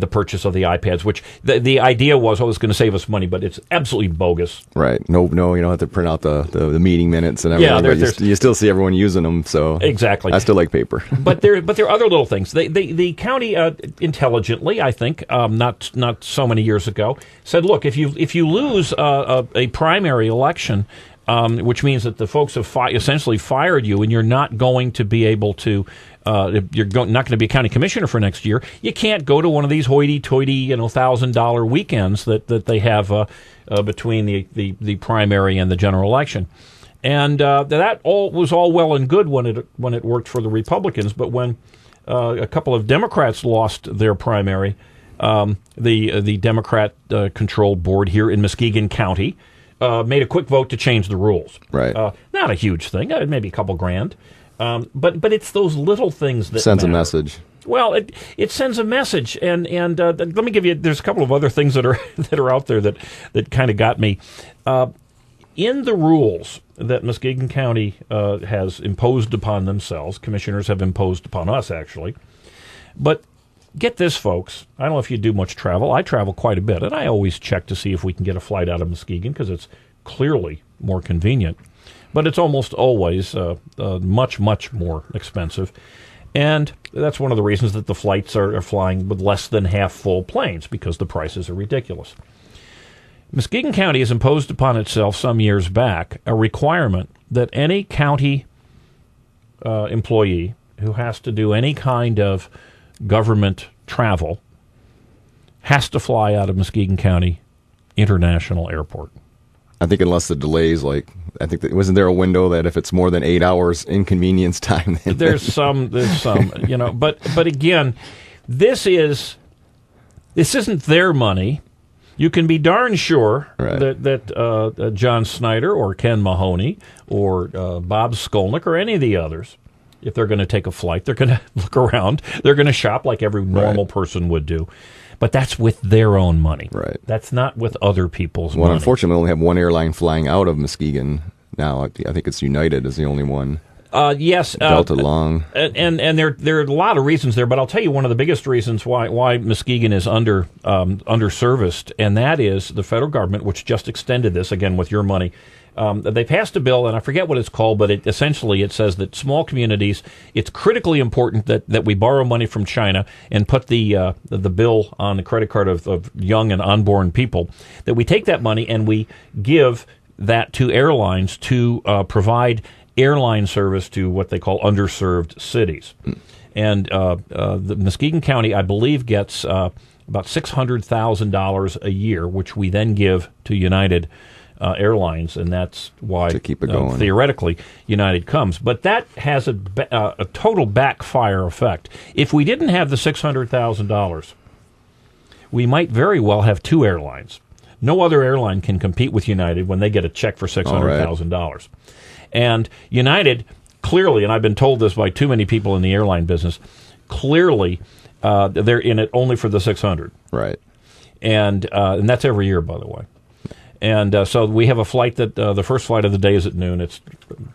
purchase of the iPads, which the idea was, it's going to save us money, but it's absolutely bogus. Right. No, you don't have to print out the meeting minutes and everything. Yeah, but you still see everyone using them. So exactly, I still like paper. but there are other little things. The county intelligently, I think, not so many years ago, said, look, if you lose a primary election. Which means that the folks have essentially fired you, and you're not going to be able to. You're not going to be a county commissioner for next year. You can't go to one of these hoity-toity, $1,000 weekends that they have between the primary and the general election, and that was all well and good when it worked for the Republicans. But when a couple of Democrats lost their primary, the Democrat-controlled board here in Muskegon County made a quick vote to change the rules. Right. Not a huge thing, maybe a couple grand. But it's those little things that sends matter. a message. Well, it sends a message, and let me give you. There's a couple of other things that are out there that kind of got me. In the rules that Muskegon County has imposed upon themselves, commissioners have imposed upon us actually. But get this, folks. I don't know if you do much travel. I travel quite a bit, and I always check to see if we can get a flight out of Muskegon because it's clearly more convenient. But it's almost always much, much more expensive. And that's one of the reasons that the flights are flying with less than half full planes, because the prices are ridiculous. Muskegon County has imposed upon itself some years back a requirement that any county employee who has to do any kind of government travel has to fly out of Muskegon County International Airport. I think unless the delays, wasn't there a window that if it's more than 8 hours inconvenience time? There's some, but again, this isn't their money. You can be darn sure that John Snyder or Ken Mahoney or Bob Skolnick or any of the others, if they're going to take a flight, they're going to look around, they're going to shop like every normal person would do. But that's with their own money. Right. That's not with other people's money. Unfortunately, we only have one airline flying out of Muskegon now. I think it's United is the only one. Yes. Delta Long. And there are a lot of reasons there, but I'll tell you one of the biggest reasons why Muskegon is underserviced, and that is the federal government, which just extended this, again, with your money. They passed a bill, and I forget what it's called, but it says that small communities, it's critically important that we borrow money from China and put the bill on the credit card of young and unborn people, that we take that money and we give that to airlines to provide airline service to what they call underserved cities. And the Muskegon County, I believe, gets about $600,000 a year, which we then give to United Airlines, and that's why to keep it going. Theoretically United comes. But that has a total backfire effect. If we didn't have the $600,000, we might very well have two airlines. No other airline can compete with United when they get a check for $600,000. And United, clearly, and I've been told this by too many people in the airline business, clearly they're in it only for the $600,000. Right. And that's every year, by the way. And so we have a flight that the first flight of the day is at noon. It's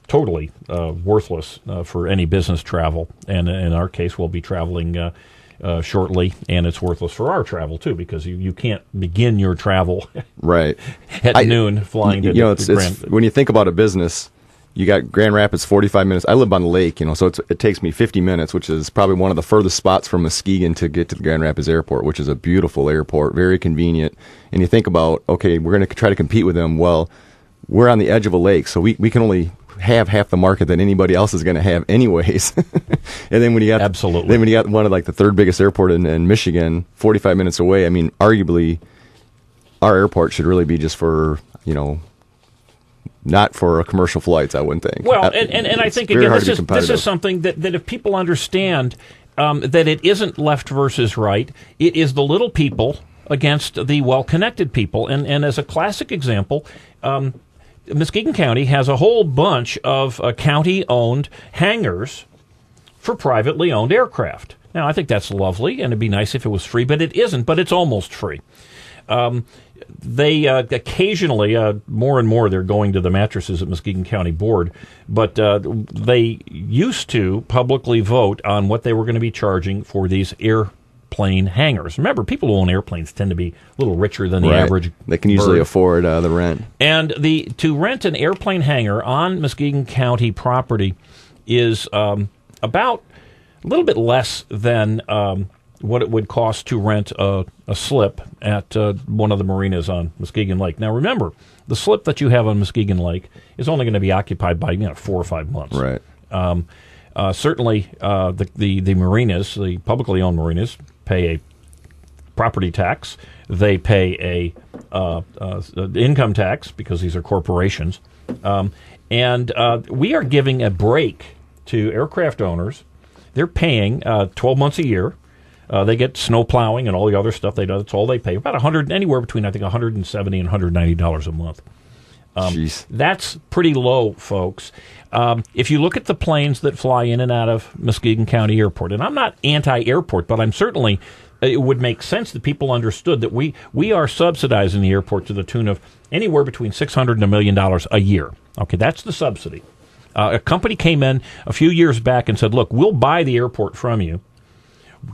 totally worthless for any business travel. And in our case, we'll be traveling shortly, and it's worthless for our travel, too, because you can't begin your travel at noon flying to it's when you think about a business, you got Grand Rapids 45 minutes. I live on the lake, so it takes me 50 minutes, which is probably one of the furthest spots from Muskegon to get to the Grand Rapids Airport, which is a beautiful airport, very convenient. And you think about, okay, we're going to try to compete with them. Well, we're on the edge of a lake, so we can only have half the market that anybody else is going to have anyways. And then when you got one of the third biggest airport in Michigan, 45 minutes away, I mean, arguably our airport should really be just for, not for commercial flights, I wouldn't think. Well, and I think, again, this is something that if people understand that it isn't left versus right, it is the little people against the well-connected people. And as a classic example, Muskegon County has a whole bunch of county-owned hangars for privately owned aircraft. Now, I think that's lovely, and it'd be nice if it was free, but it isn't, but it's almost free. They occasionally, more and more, they're going to the mattresses at Muskegon County Board, but they used to publicly vote on what they were going to be charging for these airplane hangars. Remember, people who own airplanes tend to be a little richer than the average They can usually afford the rent. And to rent an airplane hangar on Muskegon County property is about a little bit less than what it would cost to rent a slip at one of the marinas on Muskegon Lake. Now, remember, the slip that you have on Muskegon Lake is only going to be occupied by 4 or 5 months. Right. Certainly, the marinas, the publicly owned marinas, pay a property tax. They pay a income tax because these are corporations. And we are giving a break to aircraft owners. They're paying 12 months a year. They get snow plowing and all the other stuff they do. That's all they pay. About anywhere between I think $170 and $190 a month. That's pretty low, folks. If you look at the planes that fly in and out of Muskegon County Airport, and I'm not anti-airport, but I'm certainly, it would make sense that people understood that we are subsidizing the airport to the tune of anywhere between $600 and $1 million a year. Okay, that's the subsidy. A company came in a few years back and said, look, we'll buy the airport from you.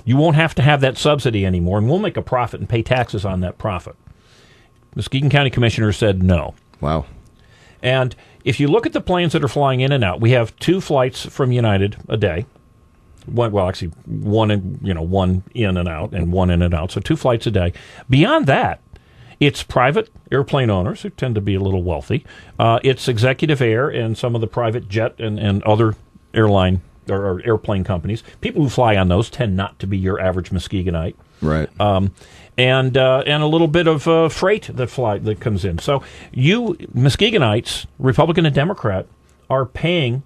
You won't have to have that subsidy anymore, and we'll make a profit and pay taxes on that profit. Muskegon County Commissioner said no. Wow. And if you look at the planes that are flying in and out, we have 2 flights from United a day. One in and out and one in and out, so 2 flights a day. Beyond that, it's private airplane owners who tend to be a little wealthy. It's Executive Air and some of the private jet and other airline or airplane companies. People who fly on those tend not to be your average Muskegonite. Right. And a little bit of freight that comes in. So you Muskegonites, Republican and Democrat, are paying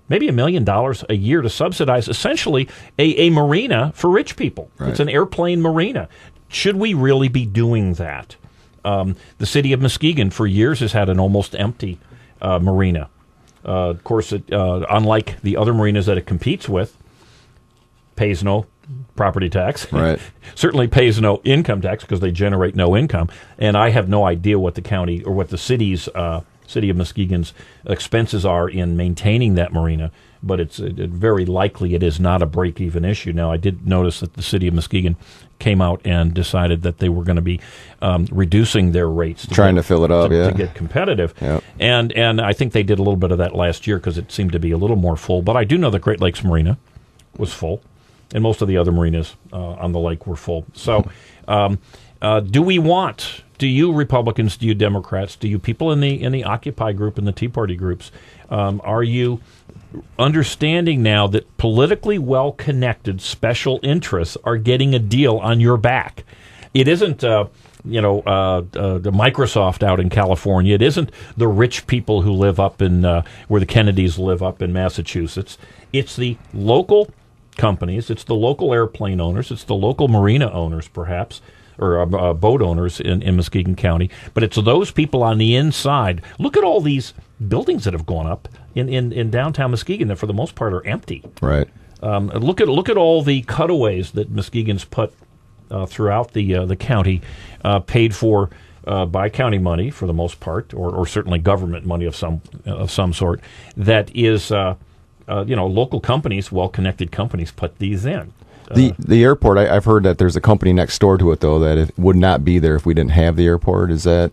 maybe $1 million a year to subsidize essentially a marina for rich people. Right. It's an airplane marina. Should we really be doing that? The city of Muskegon for years has had an almost empty marina. Of course, unlike the other marinas that it competes with, pays no property tax. Right. Certainly pays no income tax because they generate no income. And I have no idea what the county or what the city of Muskegon's expenses are in maintaining that marina, but it's very likely it is not a break-even issue. Now, I did notice that the city of Muskegon came out and decided that they were going to be reducing their rates. To fill it up, to get competitive. Yep. And I think they did a little bit of that last year because it seemed to be a little more full. But I do know the Great Lakes Marina was full, and most of the other marinas on the lake were full. So do you Republicans, do you Democrats, do you people in the Occupy group and the Tea Party groups, are you understanding now that politically well-connected special interests are getting a deal on your back? It isn't, the Microsoft out in California. It isn't the rich people who live up in where the Kennedys live up in Massachusetts. It's the local companies. It's the local airplane owners. It's the local marina owners, perhaps, or boat owners in Muskegon County. But it's those people on the inside. Look at all these buildings that have gone up in downtown Muskegon that, for the most part, are empty. Right. Look at all the cutaways that Muskegon's put throughout the county, paid for by county money for the most part, or certainly government money of some sort. That is, local companies, well-connected companies, put these in. The airport, I've heard that there's a company next door to it, though, that it would not be there if we didn't have the airport. Is that...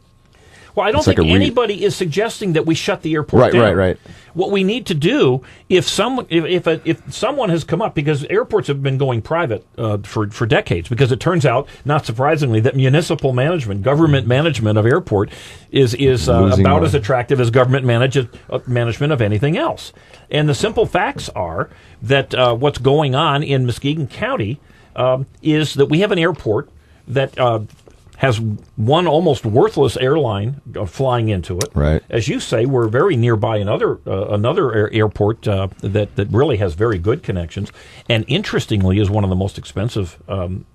Well, I don't think anybody is suggesting that we shut the airport down. Right. What we need to do, if someone has come up, because airports have been going private for decades, because it turns out, not surprisingly, that municipal management, government management of airport is about as attractive as government management of anything else. And the simple facts are that what's going on in Muskegon County is that we have an airport that has one almost worthless airline flying into it. Right. As you say, we're very nearby another airport that really has very good connections, and interestingly is one of the most expensive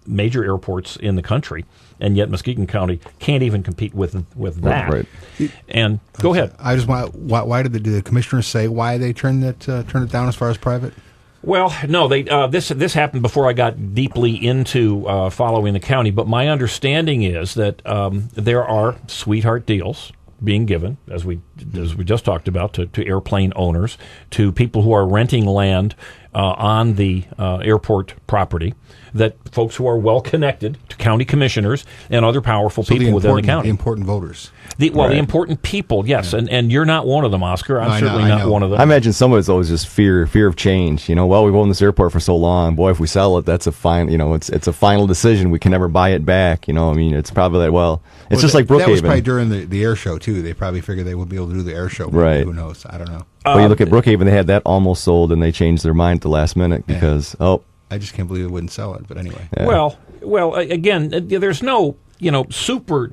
major airports in the country. And yet Muskegon County can't even compete with that. Right. And go ahead. I just want. Why did the commissioners say why they turned it down as far as private? Well, no, this happened before I got deeply into following the county, but my understanding is that there are sweetheart deals being given, as we just talked about, to airplane owners, to people who are renting land on the airport property, that folks who are well-connected to county commissioners and other powerful people within the county. The important voters. The important people, yes, yeah. and you're not one of them, Oscar. I'm certainly not one of them. I imagine some of it's always just fear of change. Well, we've owned this airport for so long. Boy, if we sell it, that's a it's a final decision. We can never buy it back. It's probably it's just like Brookhaven. That was probably during the air show too. They probably figured they would be able to do the air show. Right. Who knows? I don't know. Well, you look at Brookhaven; they had that almost sold, and they changed their mind at the last minute because I just can't believe they wouldn't sell it. But anyway. Yeah. Well, again, there's no super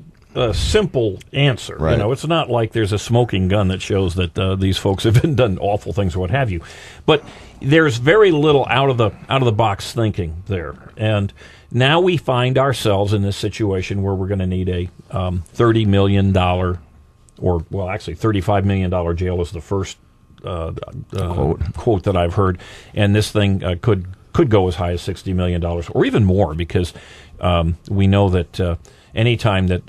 simple answer. Right. It's not like there's a smoking gun that shows that these folks have done awful things or what have you. But there's very little out of the box thinking there, and now we find ourselves in this situation where we're going to need a $30 million, or well, actually $35 million jail is the first quote that I've heard, and this thing could go as high as $60 million or even more, because we know that anytime that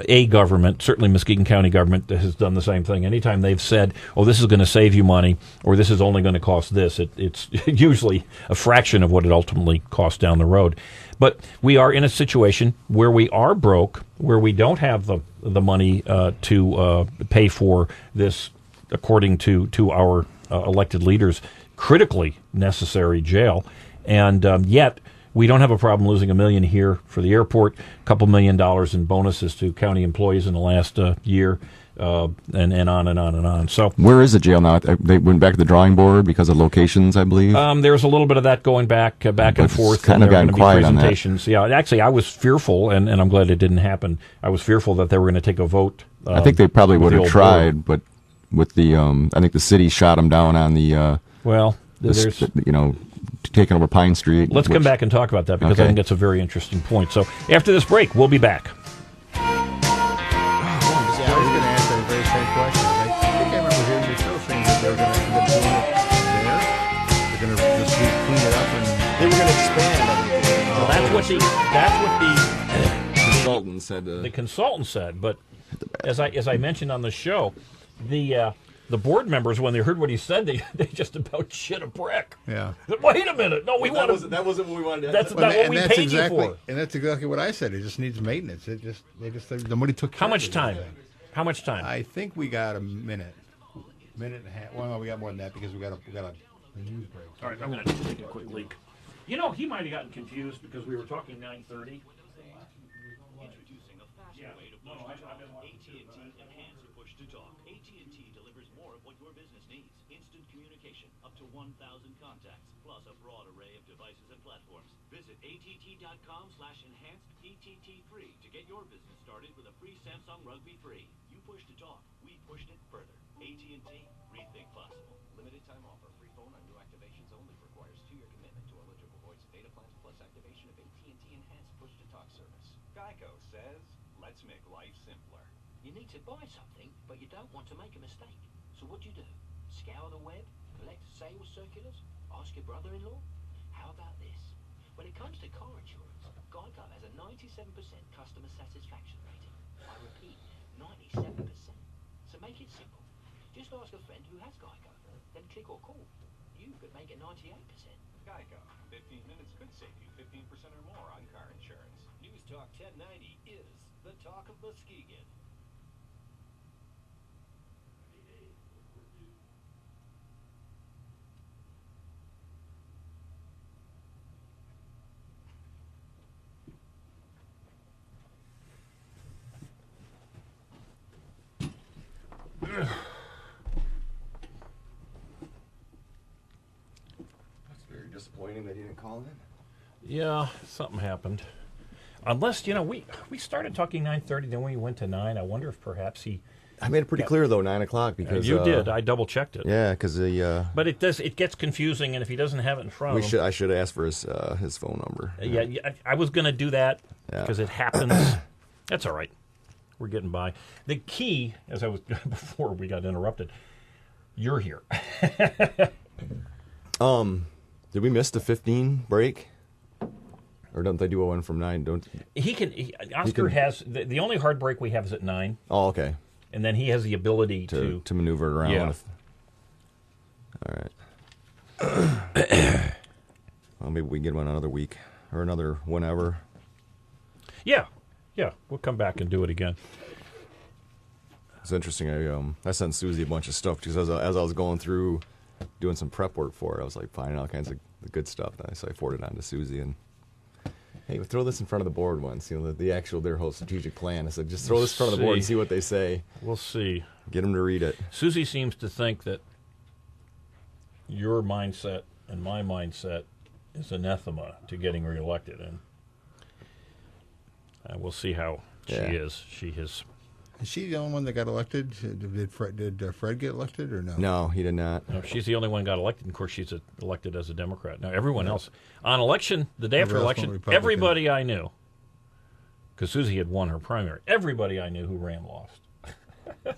a government, certainly Muskegon County government, has done the same thing, anytime they've said, oh, this is going to save you money, or this is only going to cost this, it's usually a fraction of what it ultimately costs down the road. But we are in a situation where we are broke, where we don't have the money to pay for this, according to our elected leaders, critically necessary jail. And yet we don't have a problem losing $1 million here for the airport, a couple $1 million in bonuses to county employees in the last year, and on and on and on. So where is the jail now? They went back to the drawing board because of locations, I believe. There's a little bit of that going back and forth. Kind of gotten quiet on that. Yeah, actually, I was fearful, and I'm glad it didn't happen. I was fearful that they were going to take a vote. I think they probably would have tried, but with the I think the city shot them down on the there's taking over Pine Street. Let's come back and talk about that, because I think it's a very interesting point. So after this break, we'll be back. That's what the consultant said. The consultant said, but as I mentioned on the show, the board members, when they heard what he said, they just about shit a brick. Yeah. Wait a minute! No, that wasn't what we wanted. That's not what we paid you for. And that's exactly what I said. It just needs maintenance. The money took. How much time? How much time? I think we got a minute and a half. Well, no, we got more than that because we got a news break. All right, I'm going to take a quick leak. You know, he might have gotten confused because we were talking 9:30. Introducing a faster way to push to talk. AT&T Enhanced Push to Talk. AT&T delivers more of what your business needs. Instant communication, up to 1,000 contacts, plus a broad array of devices and platforms. Visit att.com/enhancedPTT3 to get your business started with a free Samsung Rugby 3. You push to talk, we pushed it further. AT&T, rethink possible. Limited time offer. Free phone on new activations only. Requires 2-year commitment to eligible voice and data plans plus activation of AT&T Enhanced Push to Talk service. Geico says, let's make life simpler. You need to buy something, but you don't want to make a mistake. So what do? Scour the web? Collect sales circulars? Ask your brother-in-law? How about this? When it comes to car insurance, Geico has a 97% customer satisfaction rating. I repeat, 97%. So make it simple. Just ask a friend who has Geico, then click or call. You could make it 98%. Geico. 15 minutes could save you 15% or more on car insurance. News Talk 1090 is the talk of Muskegon. Very disappointing that he didn't call in. Yeah, something happened. Unless, we started talking 9:30, then we went to 9. I wonder if perhaps I made it pretty clear though, 9 o'clock, because you did. I double checked it. Yeah, because But it gets confusing, and if he doesn't have it in front of him, I should ask for his phone number. Yeah, I was going to do that because it happens. That's all right. We're getting by. The key, as I was before we got interrupted, you're here. Did we miss the 15 break? Or don't they do a one from 9? Oscar has the only hard break we have is at 9. Oh, okay. And then he has the ability to maneuver it around. Yeah. All right. Well, maybe we can get one another week or another whenever. Yeah. We'll come back and do it again. It's interesting. I sent Susie a bunch of stuff because as I was going through doing some prep work for it, I was like finding all kinds of the good stuff. So I forwarded it on to Susie and, hey, we'll throw this in front of the board once. Their whole strategic plan. I said, just throw this in front of the board and see what they say. We'll see. Get them to read it. Susie seems to think that your mindset and my mindset is anathema to getting reelected, and we'll see how she is. She has Is she the only one that got elected? Did Fred get elected or no? No, he did not. No, she's the only one who got elected. Of course, she's elected as a Democrat. Now, everyone else, on election, the day after election, everybody I knew, because Susie had won her primary, everybody I knew who ran lost.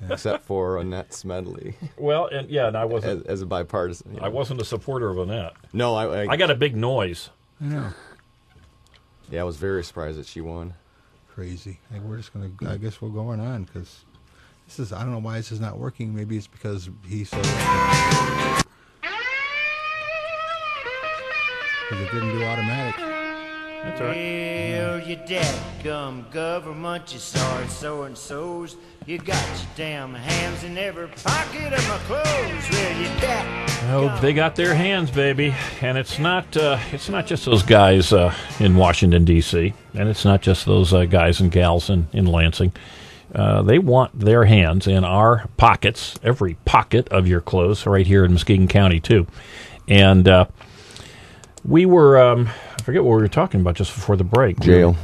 Except for Annette Smedley. Well, and I wasn't... As a bipartisan. I wasn't a supporter of Annette. No, I got a big noise. I know. Yeah, I was very surprised that she won. Crazy. We're just going to... I guess we're going on, because this is... I don't know why this is not working. Maybe it's because he's so... Because it didn't do automatic. That's all right. Well, you dadgum government, you sorry so-and-sos. You got your damn hands in every pocket of my clothes. Well, you Oh, they got their hands, baby. And it's not just those guys in Washington, D.C., and it's not just those guys and gals in Lansing. They want their hands in our pockets, every pocket of your clothes, right here in Muskegon County, too. And we were... I forget what we were talking about just before the break. Jail.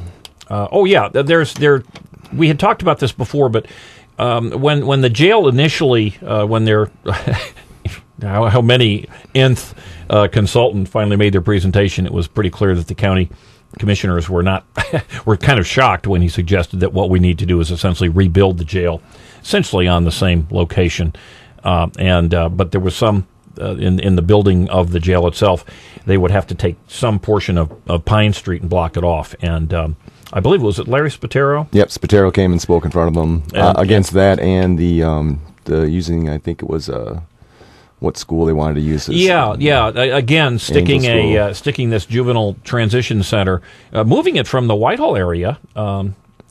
We had talked about this before, but when the jail initially, when their how many nth consultant finally made their presentation, it was pretty clear that the county commissioners were kind of shocked when he suggested that what we need to do is essentially rebuild the jail, essentially on the same location, but there was some. In the building of the jail itself, they would have to take some portion of Pine Street and block it off. And I believe, was it Larry Spataro? Yep, Spataro came and spoke in front of them against that and the using, I think it was what school they wanted to use. Again, sticking this juvenile transition center, moving it from the Whitehall area.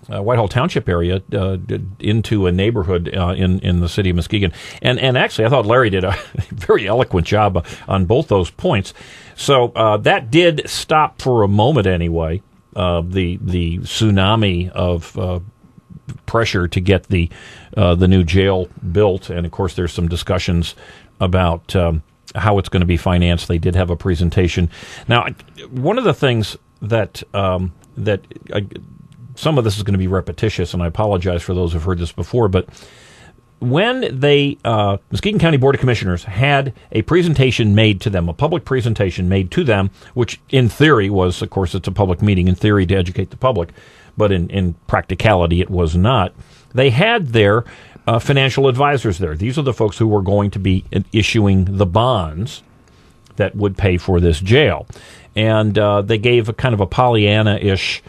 Whitehall Township area into a neighborhood in the city of Muskegon. And actually, I thought Larry did a very eloquent job on both those points. So that did stop for a moment anyway, the tsunami of pressure to get the new jail built. And, of course, there's some discussions about how it's going to be financed. They did have a presentation. Now, one of the things that some of this is going to be repetitious, and I apologize for those who've heard this before, but when Muskegon County Board of Commissioners had a presentation made to them, a public presentation made to them, which in theory was, of course, it's a public meeting, in theory to educate the public, but in practicality it was not. They had their financial advisors there. These are the folks who were going to be issuing the bonds that would pay for this jail. And they gave a kind of a Pollyanna-ish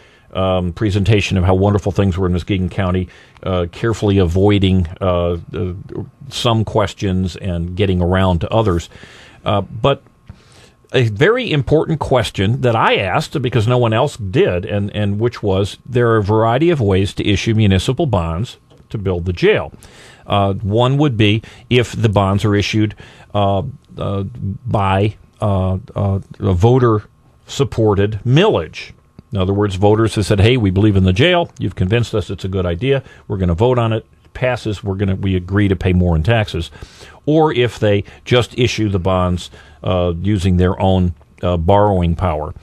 presentation of how wonderful things were in Muskegon County, carefully avoiding some questions and getting around to others. But a very important question that I asked, because no one else did, and which was, there are a variety of ways to issue municipal bonds to build the jail. One would be if the bonds are issued by a voter-supported millage. In other words, voters have said, hey, we believe in the jail. You've convinced us it's a good idea. We're going to vote on it. Passes. We agree to pay more in taxes. Or if they just issue the bonds using their own borrowing power.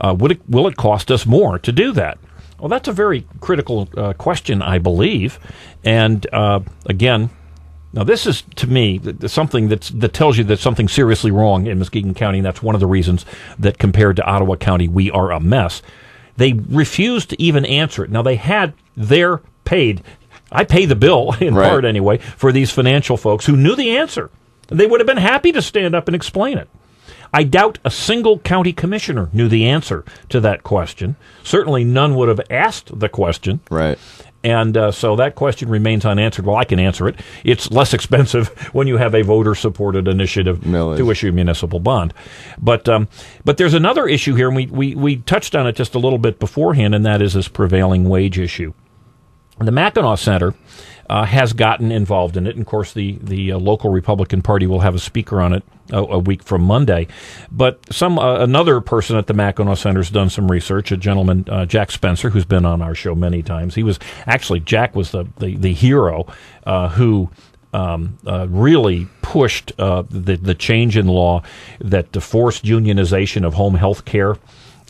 Will it cost us more to do that? Well, that's a very critical question, I believe. And again, now this is, to me, something that tells you that something's seriously wrong in Muskegon County, and that's one of the reasons that compared to Ottawa County, we are a mess. They refused to even answer it. Now, they had their paid. I pay the bill, in part anyway, for these financial folks who knew the answer. They would have been happy to stand up and explain it. I doubt a single county commissioner knew the answer to that question. Certainly none would have asked the question. Right. And so that question remains unanswered. Well, I can answer it. It's less expensive when you have a voter-supported initiative to issue a municipal bond. But there's another issue here, and we touched on it just a little bit beforehand, and that is this prevailing wage issue. The Mackinac Center has gotten involved in it. And, of course, the local Republican Party will have a speaker on it a week from Monday. But another person at the Mackinac Center has done some research, a gentleman, Jack Spencer, who's been on our show many times. Jack was the hero who really pushed the change in law that forced unionization of home health care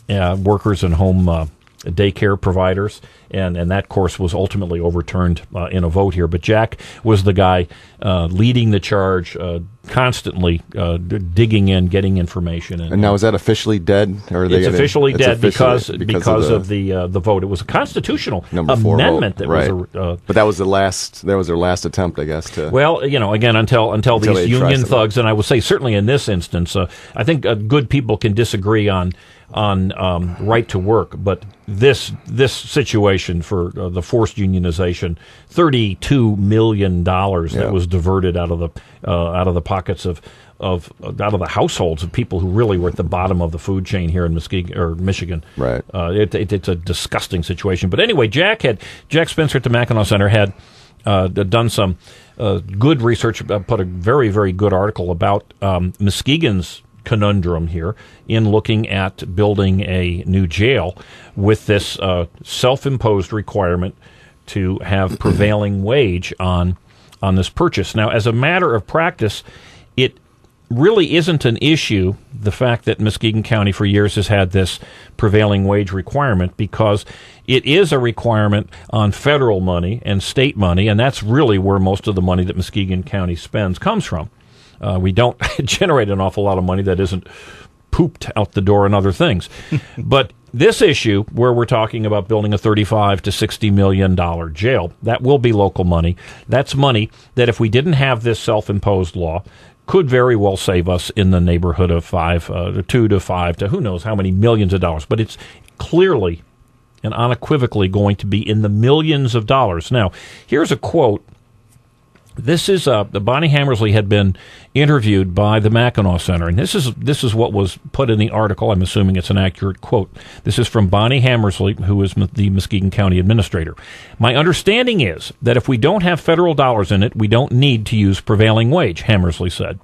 workers and home daycare providers, and that course was ultimately overturned in a vote here. But Jack was the guy leading the charge, constantly digging in, getting information. And now is that officially dead? Or it's officially dead because of the vote. It was a constitutional amendment that was. But that was their last attempt, I guess. Well, again, until these union thugs, and I would say certainly in this instance, I think good people can disagree on right to work, but this situation for the forced unionization, $32 million that was diverted out of the pockets of out of the households of people who really were at the bottom of the food chain here in Michigan. Right. It's a disgusting situation. But anyway, Jack Spencer at the Mackinac Center had done some good research, put a very, very good article about Muskegon's conundrum here in looking at building a new jail with this self-imposed requirement to have prevailing wage on this purchase. Now, as a matter of practice, it really isn't an issue, the fact that Muskegon County for years has had this prevailing wage requirement, because it is a requirement on federal money and state money, and that's really where most of the money that Muskegon County spends comes from. We don't generate an awful lot of money that isn't pooped out the door and other things. But this issue, where we're talking about building a $35 to $60 million jail, that will be local money. That's money that, if we didn't have this self-imposed law, could very well save us in the neighborhood of $2 to $5 to who knows how many millions of dollars. But it's clearly and unequivocally going to be in the millions of dollars. Now, here's a quote. This is Bonnie Hammersley had been interviewed by the Mackinac Center, and this is what was put in the article. I'm assuming it's an accurate quote. This is from Bonnie Hammersley, who is the Muskegon County Administrator. My understanding is that if we don't have federal dollars in it, we don't need to use prevailing wage, Hammersley said.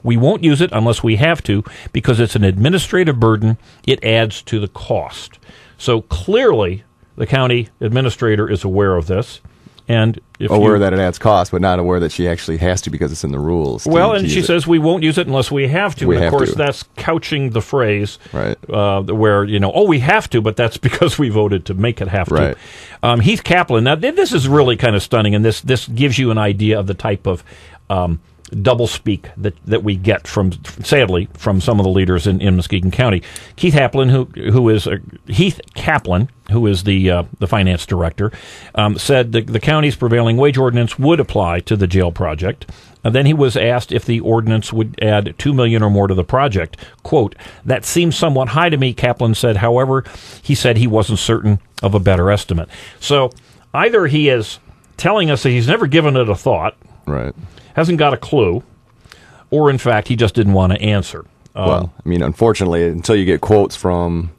We won't use it unless we have to, because it's an administrative burden. It adds to the cost. So clearly, the county administrator is aware of this. And aware that it adds cost, but not aware that she actually has to because it's in the rules. Well, and she says we won't use it unless we have to. And of course, that's couching the phrase where, we have to, but that's because we voted to make it have to. Heath Kaplan, now this is really kind of stunning, and this gives you an idea of the type of doublespeak that we get sadly from some of the leaders in Muskegon County. Heath Kaplan, who is the finance director, said the county's prevailing wage ordinance would apply to the jail project. And then he was asked if the ordinance would add $2 million or more to the project. Quote, "That seems somewhat high to me," Kaplan said. However, he said he wasn't certain of a better estimate. So either he is telling us that he's never given it a thought, hasn't got a clue, or in fact he just didn't want to answer. Unfortunately, until you get quotes from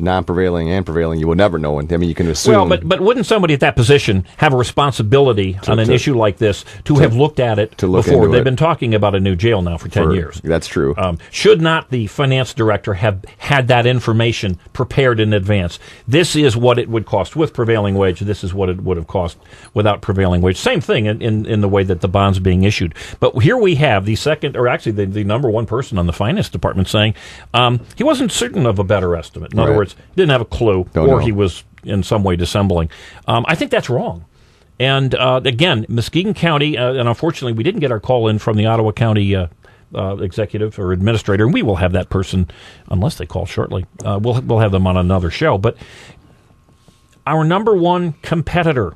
non-prevailing and prevailing, you will never know. And you can assume. Well, but wouldn't somebody at that position have a responsibility on an issue like this to have looked at it before? They've been talking about a new jail now for 10 years. That's true. Should not the finance director have had that information prepared in advance? This is what it would cost with prevailing wage. This is what it would have cost without prevailing wage. Same thing in the way that the bond's being issued. But here we have the number one person on the finance department saying he wasn't certain of a better estimate. In other words, didn't have a clue, he was in some way dissembling. I think that's wrong. And again, Muskegon County, and unfortunately we didn't get our call in from the Ottawa County executive or administrator, and we will have that person, unless they call shortly. We'll have them on another show. But our number one competitor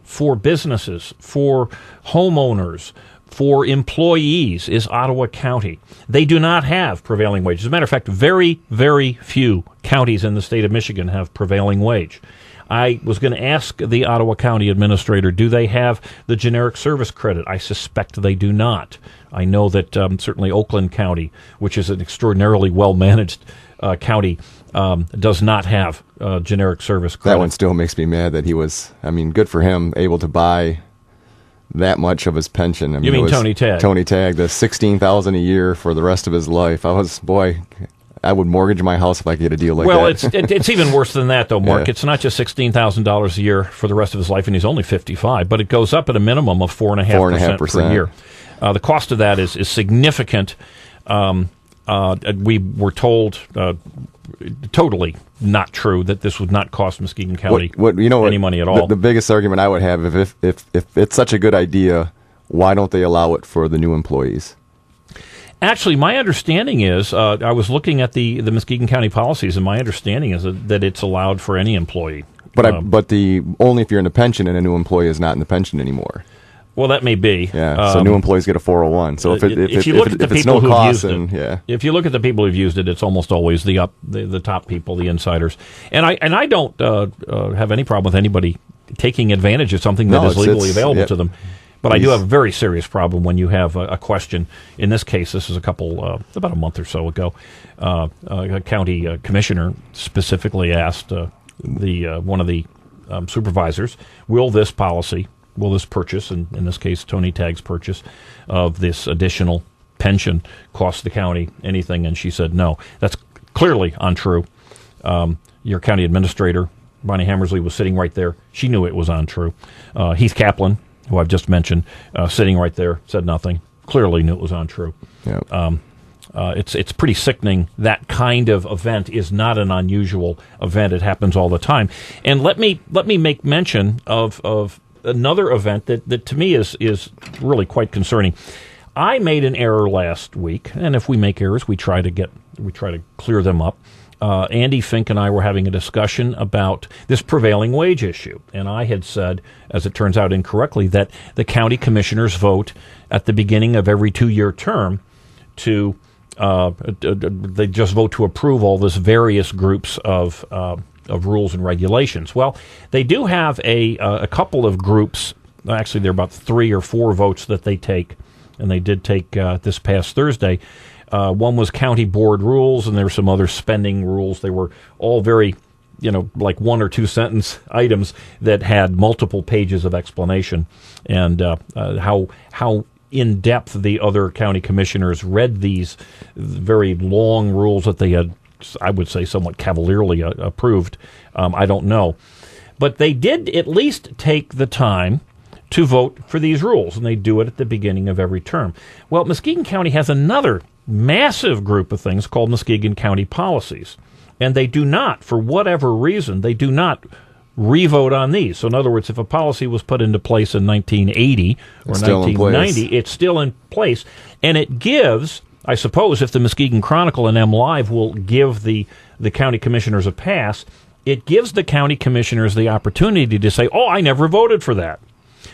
for businesses, for homeowners, for employees is Ottawa County. They do not have prevailing wage. As a matter of fact, very, very few counties in the state of Michigan have prevailing wage. I was going to ask the Ottawa County administrator, do they have the generic service credit? I suspect they do not. I know that certainly Oakland County, which is an extraordinarily well-managed county, does not have generic service credit. That one still makes me mad that he was, good for him, able to buy that much of his pension. You mean Tony Tagg? Tony Tagg, the $16,000 a year for the rest of his life. I would mortgage my house if I could get a deal like that. Well, it's even worse than that, though, Mark. Yeah. It's not just $16,000 a year for the rest of his life, and he's only 55, but it goes up at a minimum of 4.5% per year. The cost of that is significant. we were told totally not true that this would not cost Muskegon County any money at all. The biggest argument I would have, if it's such a good idea, why don't they allow it for the new employees? Actually, my understanding is, I was looking at the Muskegon County policies, and my understanding is that it's allowed for any employee. But the only if you're in a pension and a new employee is not in the pension anymore. Well, that may be. Yeah, so new employees get a 401. So if it's no cost, if you look at the people who've used it, it's almost always the top people, the insiders. And I don't have any problem with anybody taking advantage of something that is legally available to them. But I do have a very serious problem when you have a question. In this case, this is about a month or so ago. A county commissioner specifically asked one of the supervisors, will this purchase, and in this case, Tony Tagg's purchase of this additional pension cost the county anything? And she said no. That's clearly untrue. Your county administrator, Bonnie Hammersley, was sitting right there. She knew it was untrue. Heath Kaplan, who I've just mentioned, sitting right there, said nothing. Clearly knew it was untrue. Yep. It's pretty sickening. That kind of event is not an unusual event. It happens all the time. And let me make mention of another event that to me is really quite concerning. I made an error last week, and if we make errors, we try to clear them up. Andy Fink and I were having a discussion about this prevailing wage issue, and I had said, as it turns out incorrectly, that the county commissioners vote at the beginning of every 2-year term they just vote to approve all this various groups of rules and regulations. Well, they do have a couple of groups. Actually, there are about 3 or 4 votes that they take, and they did take this past Thursday. One was county board rules, and there were some other spending rules. They were all very, like 1 or 2 sentence items that had multiple pages of explanation, and how in depth the other county commissioners read these very long rules that they had, I would say, somewhat cavalierly approved. I don't know, but they did at least take the time to vote for these rules, and they do it at the beginning of every term. Well, Muskegon County has another massive group of things called Muskegon County policies, and they do not, for whatever reason, they do not revote on these. So in other words, if a policy was put into place in 1980 or 1990, it's still in place, and it gives, I suppose, if the Muskegon Chronicle and M Live will give the county commissioners a pass, it gives the county commissioners the opportunity to say, oh, I never voted for that.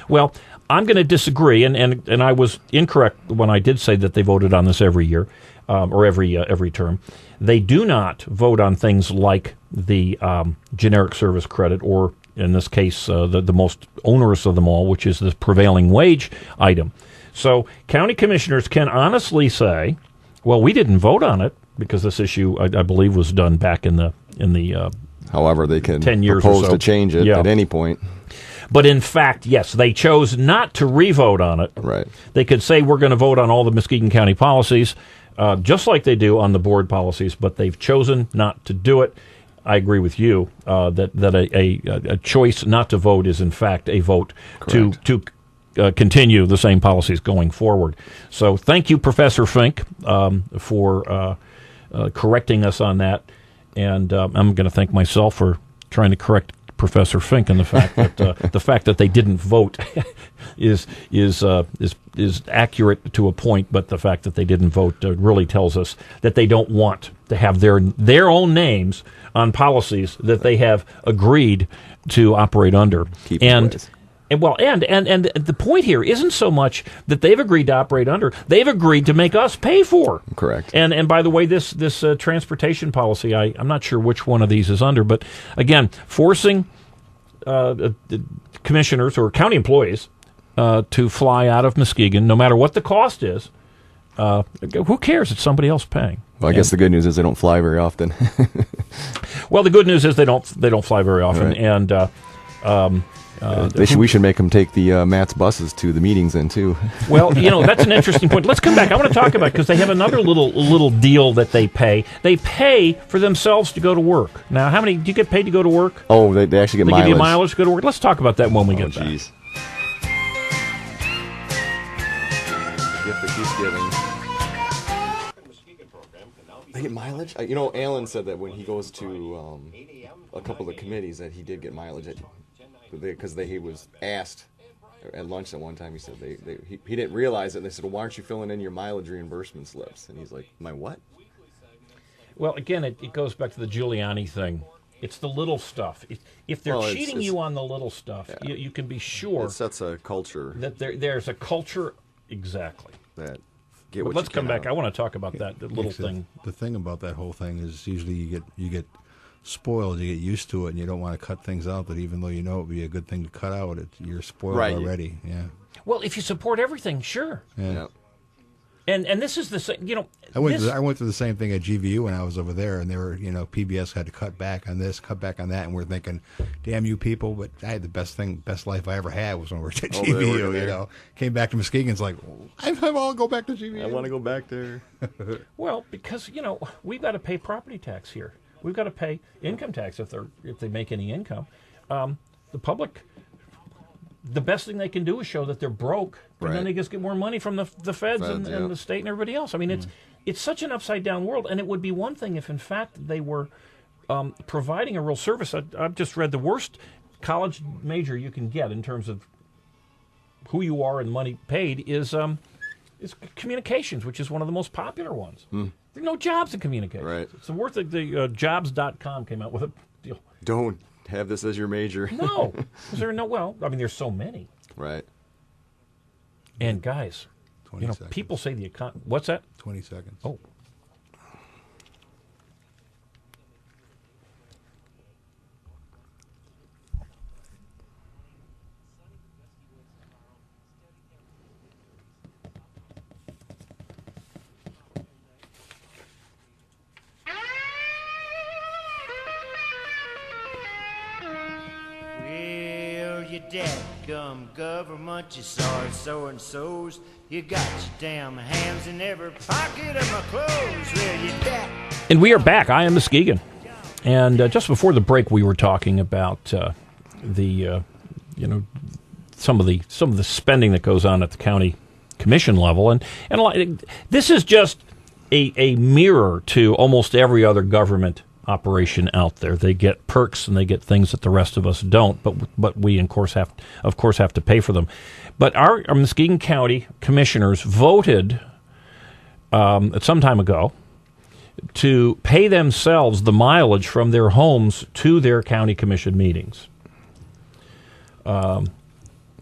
Well, I'm going to disagree, and I was incorrect when I did say that they voted on this every year or every term. They do not vote on things like the generic service credit, or in this case, the most onerous of them all, which is the prevailing wage item. So county commissioners can honestly say, well, we didn't vote on it because this issue, I believe, was done back in the however, they can 10 years propose or so. to change it at any point. But in fact, yes, they chose not to re-vote on it. Right. They could say we're going to vote on all the Muskegon County policies, just like they do on the board policies, but they've chosen not to do it. I agree with you that a choice not to vote is in fact a vote to continue the same policies going forward. So thank you, Professor Fink, for correcting us on that, and I'm going to thank myself for trying to correct Professor Fink and the fact that they didn't vote is accurate to a point, but the fact that they didn't vote really tells us that they don't want to have their own names on policies that they have agreed to operate under. And the point here isn't so much that they've agreed to operate under; they've agreed to make us pay for. Correct. And by the way, this transportation policy, I'm not sure which one of these is under, but again, forcing commissioners or county employees to fly out of Muskegon, no matter what the cost is. Who cares? It's somebody else paying. Well, I guess the good news is they don't fly very often. Well, the good news is they don't fly very often, right. And. We should make them take the Matt's buses to the meetings then too. Well, that's an interesting point. Let's come back. I want to talk about it because they have another little deal that they pay. They pay for themselves to go to work. Now, how many do you get paid to go to work? Oh, they actually get mileage. They give you mileage to go to work. Let's talk about that when we get back. Geez. The gift that keeps giving. They get mileage? You know, Alan said that when he goes to a couple of committees that he did get mileage because he was asked at lunch at one time. He said he didn't realize it, and they said, well, why aren't you filling in your mileage reimbursement slips? And he's like, my what? Well, again, it goes back to the Giuliani thing. It's the little stuff. If they're cheating you on the little stuff, you can be sure it sets a culture. That there's a culture, exactly. That let's come back. I want to talk about that little thing. The thing about that whole thing is usually you get spoiled, you get used to it, and you don't want to cut things out that even though you know it would be a good thing to cut out, you're spoiled already. Yeah. Well, if you support everything, sure. Yeah. And this is the same, you know. I went through the same thing at GVU when I was over there, and they were, PBS had to cut back on this, cut back on that, and we're thinking, damn you people, but I had the best life I ever had was when we were at GVU, Came back to Muskegon's like, I want to go back to GVU. I want to go back there. Well, because, we've got to pay property tax here. We've got to pay income tax if they make any income. The public, the best thing they can do is show that they're broke, and then they just get more money from the feds and the state and everybody else. I mean, it's such an upside-down world, and it would be one thing if, in fact, they were providing a real service. I've just read the worst college major you can get in terms of who you are and money paid is communications, which is one of the most popular ones. There are no jobs in communications. Right. It's worth the jobs.com came out with a deal. Don't have this as your major. No. There's so many. Right. And guys, 20 seconds. People say what's that? 20 seconds. Oh. You dadgum government, you sorry so-and-sos. You got your damn hams in every pocket of my clothes. Well, you And we are back. I am Muskegon. And just before the break, we were talking about some of the spending that goes on at the county commission level, and this is just a mirror to almost every other government operation out there. They get perks and they get things that the rest of us don't, but we of course have to pay for them. But our Muskegon County commissioners voted some time ago to pay themselves the mileage from their homes to their county commission meetings.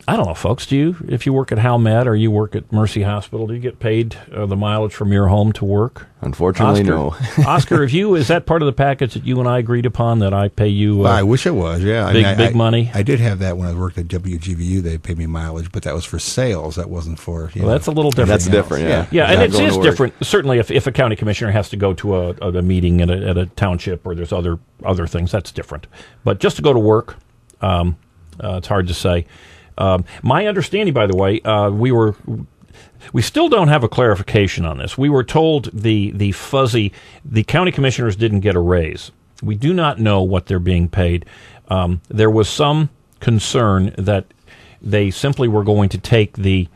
I don't know, folks. Do you, if you work at HalMed or you work at Mercy Hospital, do you get paid the mileage from your home to work? Unfortunately, no. Oscar, is that part of the package that you and I agreed upon that I pay you? I wish it was, yeah. Big money. I did have that when I worked at WGVU. They paid me mileage, but that was for sales. That wasn't for. That's a little different. That's different, yeah. Yeah, and it is different. Certainly, if a county commissioner has to go to a meeting at a township or there's other things, that's different. But just to go to work, it's hard to say. My understanding, by the way, we still don't have a clarification on this. We were told the county commissioners didn't get a raise. We do not know what they're being paid. There was some concern that they simply were going to take the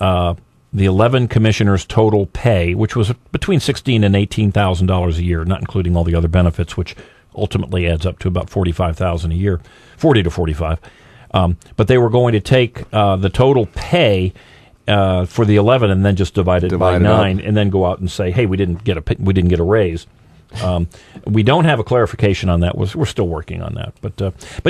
11 commissioners' total pay, which was between $16,000 and $18,000 a year, not including all the other benefits, which ultimately adds up to about $45,000 a year, 40 to 45. But they were going to take the total pay for the 11 and then just divide it by 9, and then go out and say, "Hey, we didn't get a raise." We don't have a clarification on that. We're still working on that. But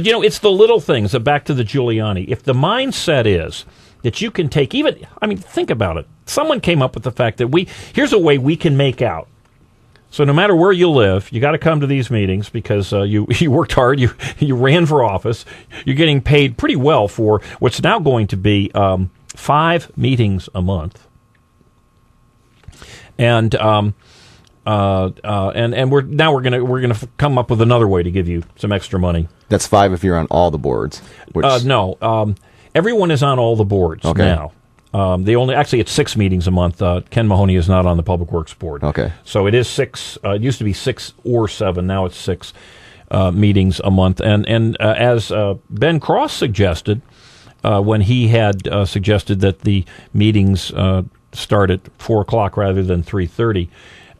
it's the little things. Back to the Giuliani. If the mindset is that you can take think about it. Someone came up with the fact that here's a way we can make out. So no matter where you live, you got to come to these meetings because you worked hard, you ran for office, you're getting paid pretty well for what's now going to be 5 meetings a month, and we're gonna come up with another way to give you some extra money. That's 5 if you're on all the boards. No, everyone is on all the boards now. It's 6 meetings a month. Ken Mahoney is not on the Public Works Board. Okay. So it is 6. It used to be 6 or 7. Now it's 6 meetings a month. And as Ben Cross suggested, when he had suggested that the meetings start at 4 o'clock rather than 3:30,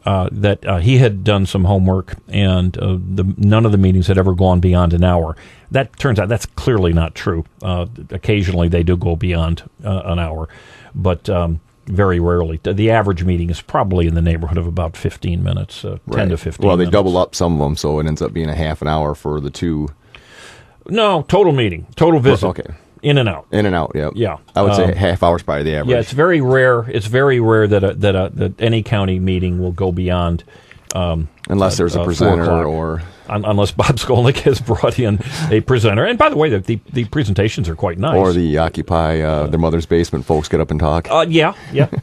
that he had done some homework, and none of the meetings had ever gone beyond an hour. That turns out that's clearly not true. Occasionally they do go beyond an hour, but very rarely. The average meeting is probably in the neighborhood of about 15 minutes, 10 to 15 Well, they minutes. double up some of them, so it ends up being a half an hour for the two. No, total meeting, total visit. Okay. In and out. In and out, yep. Yeah. I would say half hour's probably the average. Yeah, it's very rare. It's very rare that any county meeting will go beyond. Unless there's a presenter or... Unless Bob Skolnick has brought in a presenter. And by the way, the presentations are quite nice. Or the Occupy Their Mother's Basement folks get up and talk. Yeah.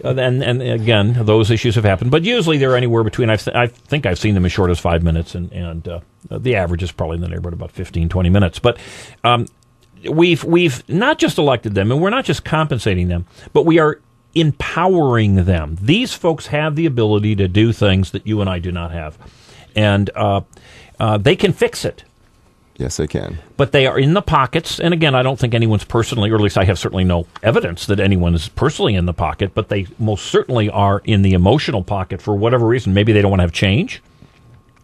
and again, those issues have happened. But usually they're anywhere between, I think I've seen them as short as 5 minutes, and the average is probably in the neighborhood of about 15, 20 minutes. But we've not just elected them, and we're not just compensating them, but we are empowering them. These folks have the ability to do things that you and I do not have. And they can fix it. Yes, they can. But they are in the pockets. And again, I don't think anyone's personally, or at least I have certainly no evidence that anyone is personally in the pocket, but they most certainly are in the emotional pocket for whatever reason. Maybe they don't want to have change.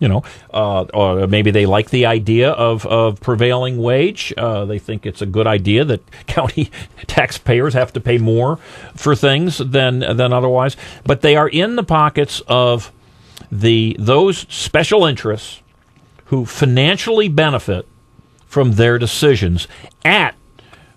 Or maybe they like the idea of prevailing wage. They think it's a good idea that county taxpayers have to pay more for things than otherwise. But they are in the pockets of those special interests who financially benefit from their decisions at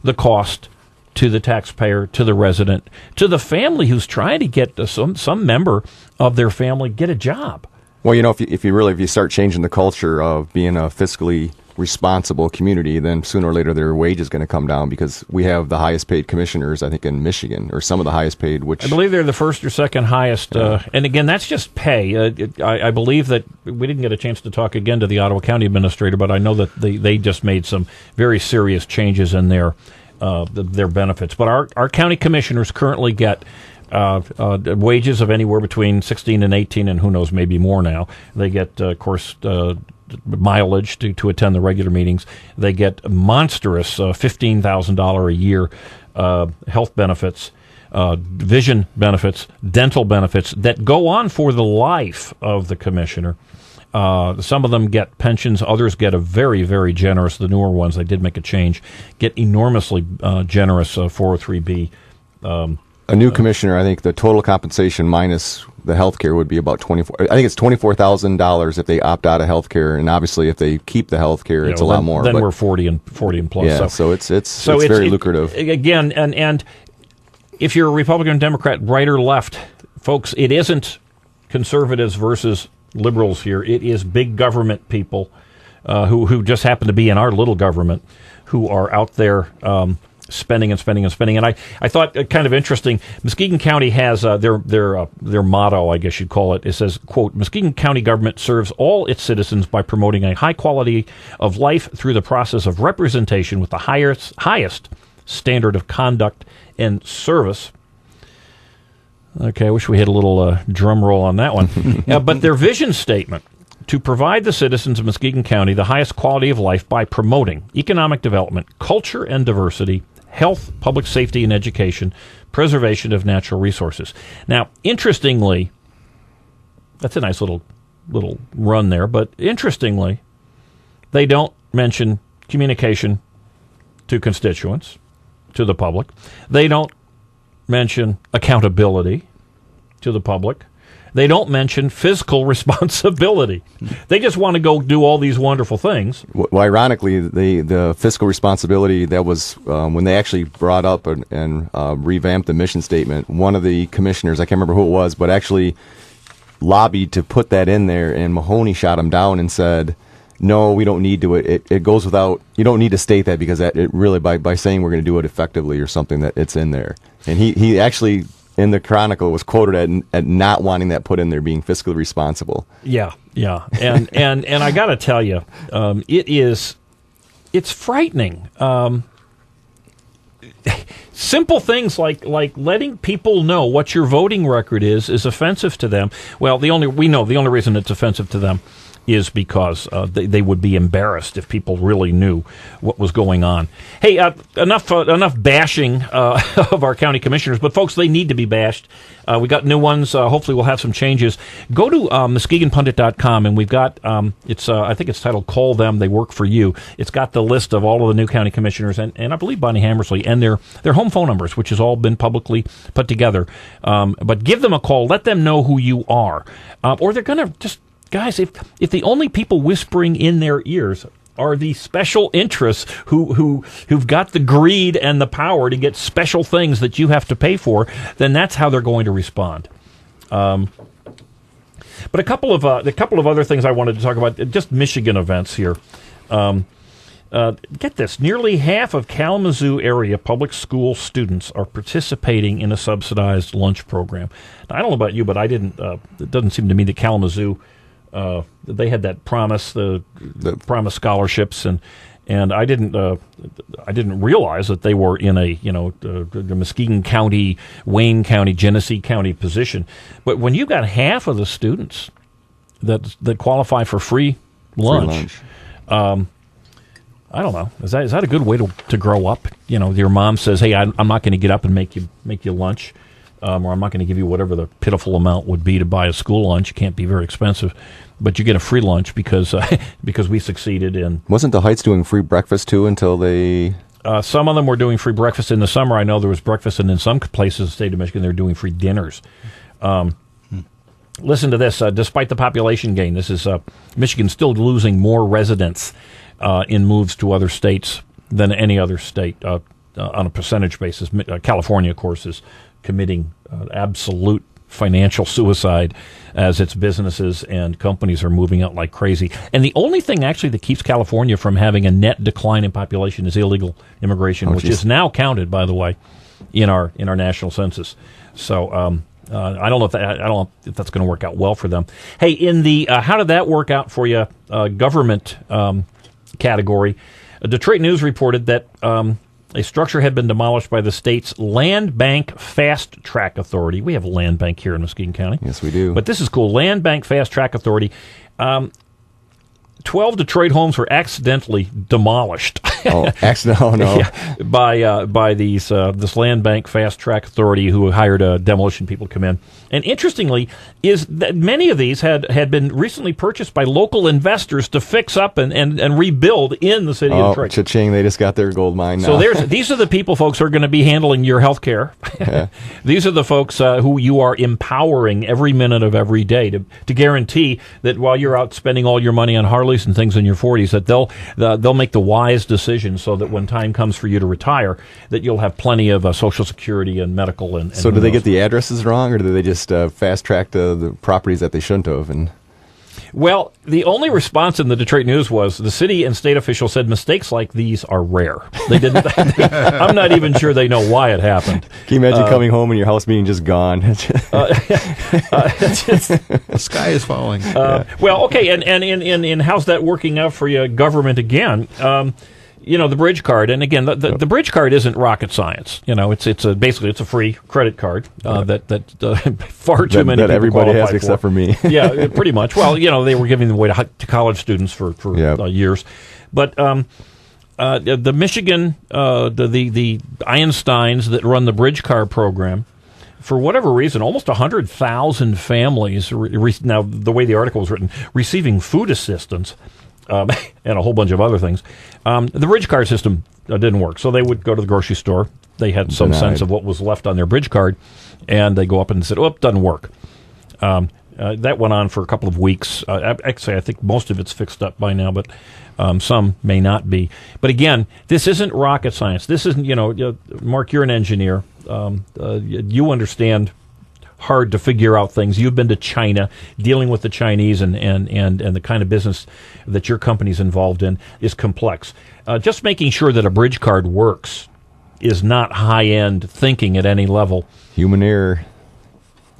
the cost to the taxpayer, to the resident, to the family who's trying to get some member of their family get a job. Well, if you start changing the culture of being a fiscally responsible community, then sooner or later their wage is going to come down, because we have the highest paid commissioners, I think, in Michigan, or some of the highest paid, which I believe they're the first or second highest. And again, that's just pay. I believe that we didn't get a chance to talk again to the Ottawa County Administrator, but I know that they just made some very serious changes in their benefits. But our county commissioners currently get wages of anywhere between 16 and 18, and who knows, maybe more now. They get, of course, mileage to attend the regular meetings. They get monstrous $15,000 a year health benefits, vision benefits, dental benefits that go on for the life of the commissioner. Some of them get pensions. Others get a very, very generous, the newer ones, they did make a change, get enormously generous 403B. A new commissioner, I think the total compensation minus the health care would be about $24,000 if they opt out of health care, and obviously if they keep the health care, it's a lot more. Then we're 40 and plus. Yeah, so it's very lucrative. Again, and if you're a Republican or Democrat, right or left, folks, it isn't conservatives versus liberals here. It is big government people who just happen to be in our little government who are out there spending and spending and spending. And I thought kind of interesting, Muskegon County has their motto, I guess you'd call it. It says, quote, Muskegon County government serves all its citizens by promoting a high quality of life through the process of representation with the highest standard of conduct and service. Okay, I wish we had a little drum roll on that one. But their vision statement, to provide the citizens of Muskegon County the highest quality of life by promoting economic development, culture and diversity, health, public safety and education, preservation of natural resources. Now, interestingly, that's a nice little run there, but interestingly, they don't mention communication to constituents, to the public. They don't mention accountability to the public. They don't mention fiscal responsibility. They just want to go do all these wonderful things. Well, ironically, the fiscal responsibility, that was when they actually brought up and revamped the mission statement, one of the commissioners, I can't remember who it was, but actually lobbied to put that in there, and Mahoney shot him down and said, no, we don't need to. It goes without, you don't need to state that, because that it really, by saying we're going to do it effectively or something, that it's in there. And he actually, in the Chronicle, was quoted at not wanting that put in there, being fiscally responsible. Yeah. And I got to tell you, it's frightening. Simple things like letting people know what your voting record is offensive to them. Well, the only reason it's offensive to them is because they would be embarrassed if people really knew what was going on. Hey, enough bashing of our county commissioners, but folks, they need to be bashed. We got new ones. Hopefully, we'll have some changes. Go to MuskegonPundit.com, and we've got I think it's titled "Call Them; They Work for You." It's got the list of all of the new county commissioners, and I believe Bonnie Hammersley, and their home phone numbers, which has all been publicly put together. But give them a call. Let them know who you are, or they're going to just. Guys, if the only people whispering in their ears are the special interests who've got the greed and the power to get special things that you have to pay for, then that's how they're going to respond. But a couple of other things I wanted to talk about, just Michigan events here. Get this: nearly half of Kalamazoo area public school students are participating in a subsidized lunch program. Now, I don't know about you, but I didn't. It doesn't seem to me that Kalamazoo. They had that promise, the promise scholarships, and I didn't realize that they were in the Muskegon County, Wayne County, Genesee County position. But when you've got half of the students that qualify for free lunch. I don't know. Is that a good way to grow up? Your mom says, "Hey, I'm not going to get up and make you lunch." Or I'm not going to give you whatever the pitiful amount would be to buy a school lunch. It can't be very expensive, but you get a free lunch because we succeeded in. Wasn't the Heights doing free breakfast too until they? Some of them were doing free breakfast in the summer. I know there was breakfast, and in some places in the state of Michigan, they're doing free dinners. Listen to this. Despite the population gain, this is Michigan still losing more residents in moves to other states than any other state on a percentage basis. California, of course, is committing absolute financial suicide as its businesses and companies are moving out like crazy. And the only thing actually that keeps California from having a net decline in population is illegal immigration, which is now counted, by the way, in our national census. So I don't know if that's going to work out well for them. Hey, in the how did that work out for you? Government category, Detroit News reported that. A structure had been demolished by the state's Land Bank Fast Track Authority. We have a land bank here in Muskegon County. Yes, we do. But this is cool. Land Bank Fast Track Authority. 12 Detroit homes were accidentally demolished. Oh, accident! Oh no! Yeah, by this Land Bank Fast Track Authority, who hired demolition people to come in. And interestingly, is that many of these had been recently purchased by local investors to fix up and rebuild in the city of Detroit. Cha-ching! They just got their gold mine now. So these are the people, folks, who are going to be handling your health care. Yeah. These are the folks who you are empowering every minute of every day to guarantee that while you're out spending all your money on Harleys and things in your 40s, that they'll make the wise decision so that when time comes for you to retire, that you'll have plenty of Social Security and medical and so do they get the addresses wrong, or do they just fast track the properties that they shouldn't have? And well, the only response in the Detroit News was the city and state officials said mistakes like these are rare. They didn't. I'm not even sure they know why it happened. Can you imagine coming home and your house being just gone? The sky is falling. Well, okay, and in how's that working out for you, government again? The bridge card, and again, the bridge card isn't rocket science. It's basically a free credit card that far too many that people everybody has for. except for me. Yeah, pretty much. Well, they were giving them away to college students for years, but the Michigan, the Einsteins that run the bridge card program. For whatever reason, almost 100,000 families, now the way the article was written, receiving food assistance and a whole bunch of other things. The bridge card system didn't work, so they would go to the grocery store. They had some sense of what was left on their bridge card, and they go up and said, it doesn't work. That went on for a couple of weeks. Actually, I think most of it's fixed up by now, but some may not be. But again, this isn't rocket science. This isn't, Mark, you're an engineer. You understand hard to figure out things. You've been to China, dealing with the Chinese and the kind of business that your company's involved in is complex. Just making sure that a bridge card works is not high-end thinking at any level. Human error.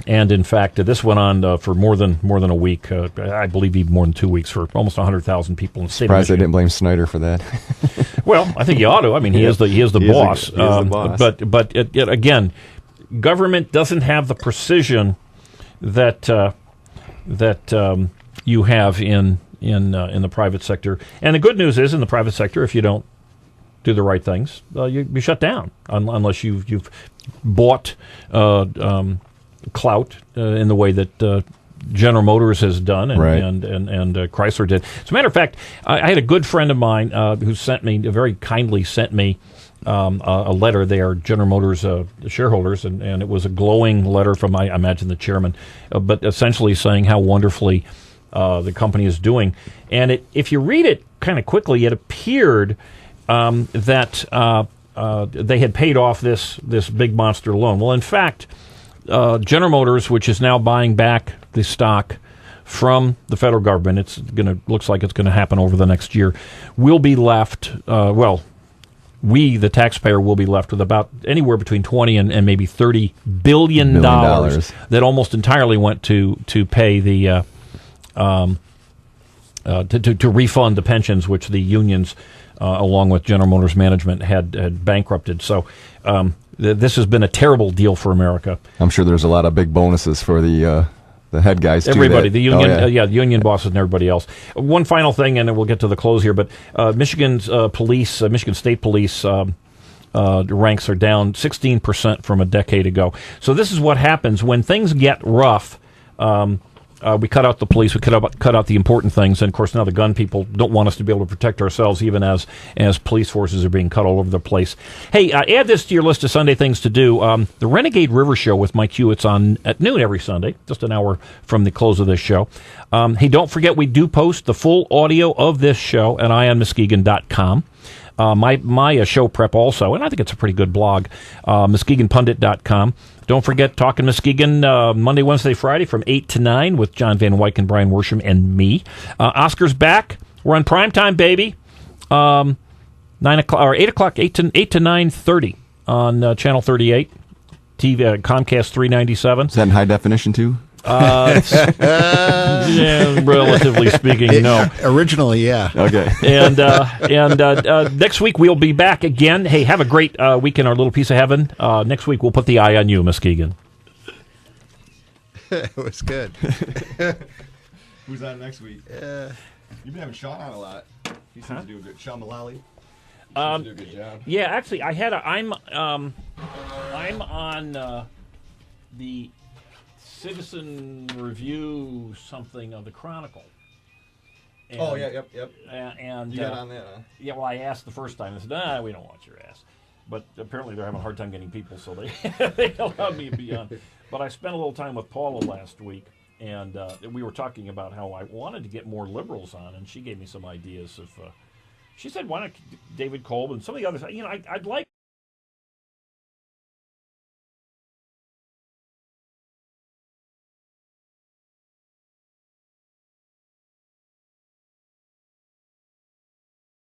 And in fact, this went on for more than a week. I believe even more than 2 weeks for almost 100,000 people in the state of Michigan. Surprised I didn't blame Snyder for that. Well, I think you ought to. I mean, he is the boss. He is the boss. But again, government doesn't have the precision that you have in in the private sector. And the good news is, in the private sector, if you don't do the right things, you shut down unless you've bought clout in the way that General Motors has done and Chrysler did. As a matter of fact, I had a good friend of mine who very kindly sent me a letter. They are General Motors shareholders, and it was a glowing letter from, I imagine, the chairman, but essentially saying how wonderfully the company is doing. And if you read it kind of quickly, it appeared that they had paid off this big monster loan. Well, in fact, General Motors, which is now buying back the stock from the federal government, looks like it's going to happen over the next year, will be left, we, the taxpayer, will be left with about anywhere between $20 and maybe $30 billion that almost entirely went to pay the to refund the pensions which the unions, along with General Motors management, had bankrupted. So this has been a terrible deal for America. I'm sure there's a lot of big bonuses for the head guys too. Everybody, the union, the union bosses and everybody else. One final thing, and then we'll get to the close here. But Michigan's police, Michigan State Police ranks are down 16% from a decade ago. So this is what happens when things get rough. We cut out the police, we cut out the important things, and of course now the gun people don't want us to be able to protect ourselves, even as police forces are being cut all over the place. Hey, add this to your list of Sunday things to do. The Renegade River Show with Mike Hewitt's on at noon every Sunday, just an hour from the close of this show. Hey, don't forget we do post the full audio of this show at EyeOnMuskegon.com. My show prep also, and I think it's a pretty good blog, MuskegonPundit.com. Don't forget Talking Muskegon Monday, Wednesday, Friday from 8 to 9 with John Van Wyck and Brian Worsham and me. Oscar's back. We're on primetime, baby. 9 o'clock or 8 o'clock, 8 to 9:30 on Channel 38, TV Comcast 397. Is that in high definition too? Yeah, relatively speaking, no. Originally, yeah. Okay. And next week we'll be back again. Hey, have a great week in our little piece of heaven. Next week we'll put the eye on you, Muskegon. It was good. Who's on next week? You've been having Sean on a lot. He seems to do a good. Sean Mullally. Do a good job. Yeah, actually, I'm on the Citizen Review something of the Chronicle. And, yep. And you got on that, huh? Yeah, well, I asked the first time. They said, we don't want your ass. But apparently they're having a hard time getting people, so they allowed me to be on. But I spent a little time with Paula last week, and we were talking about how I wanted to get more liberals on, and she gave me some ideas of. She said, why not David Kolb and some of the others? I'd like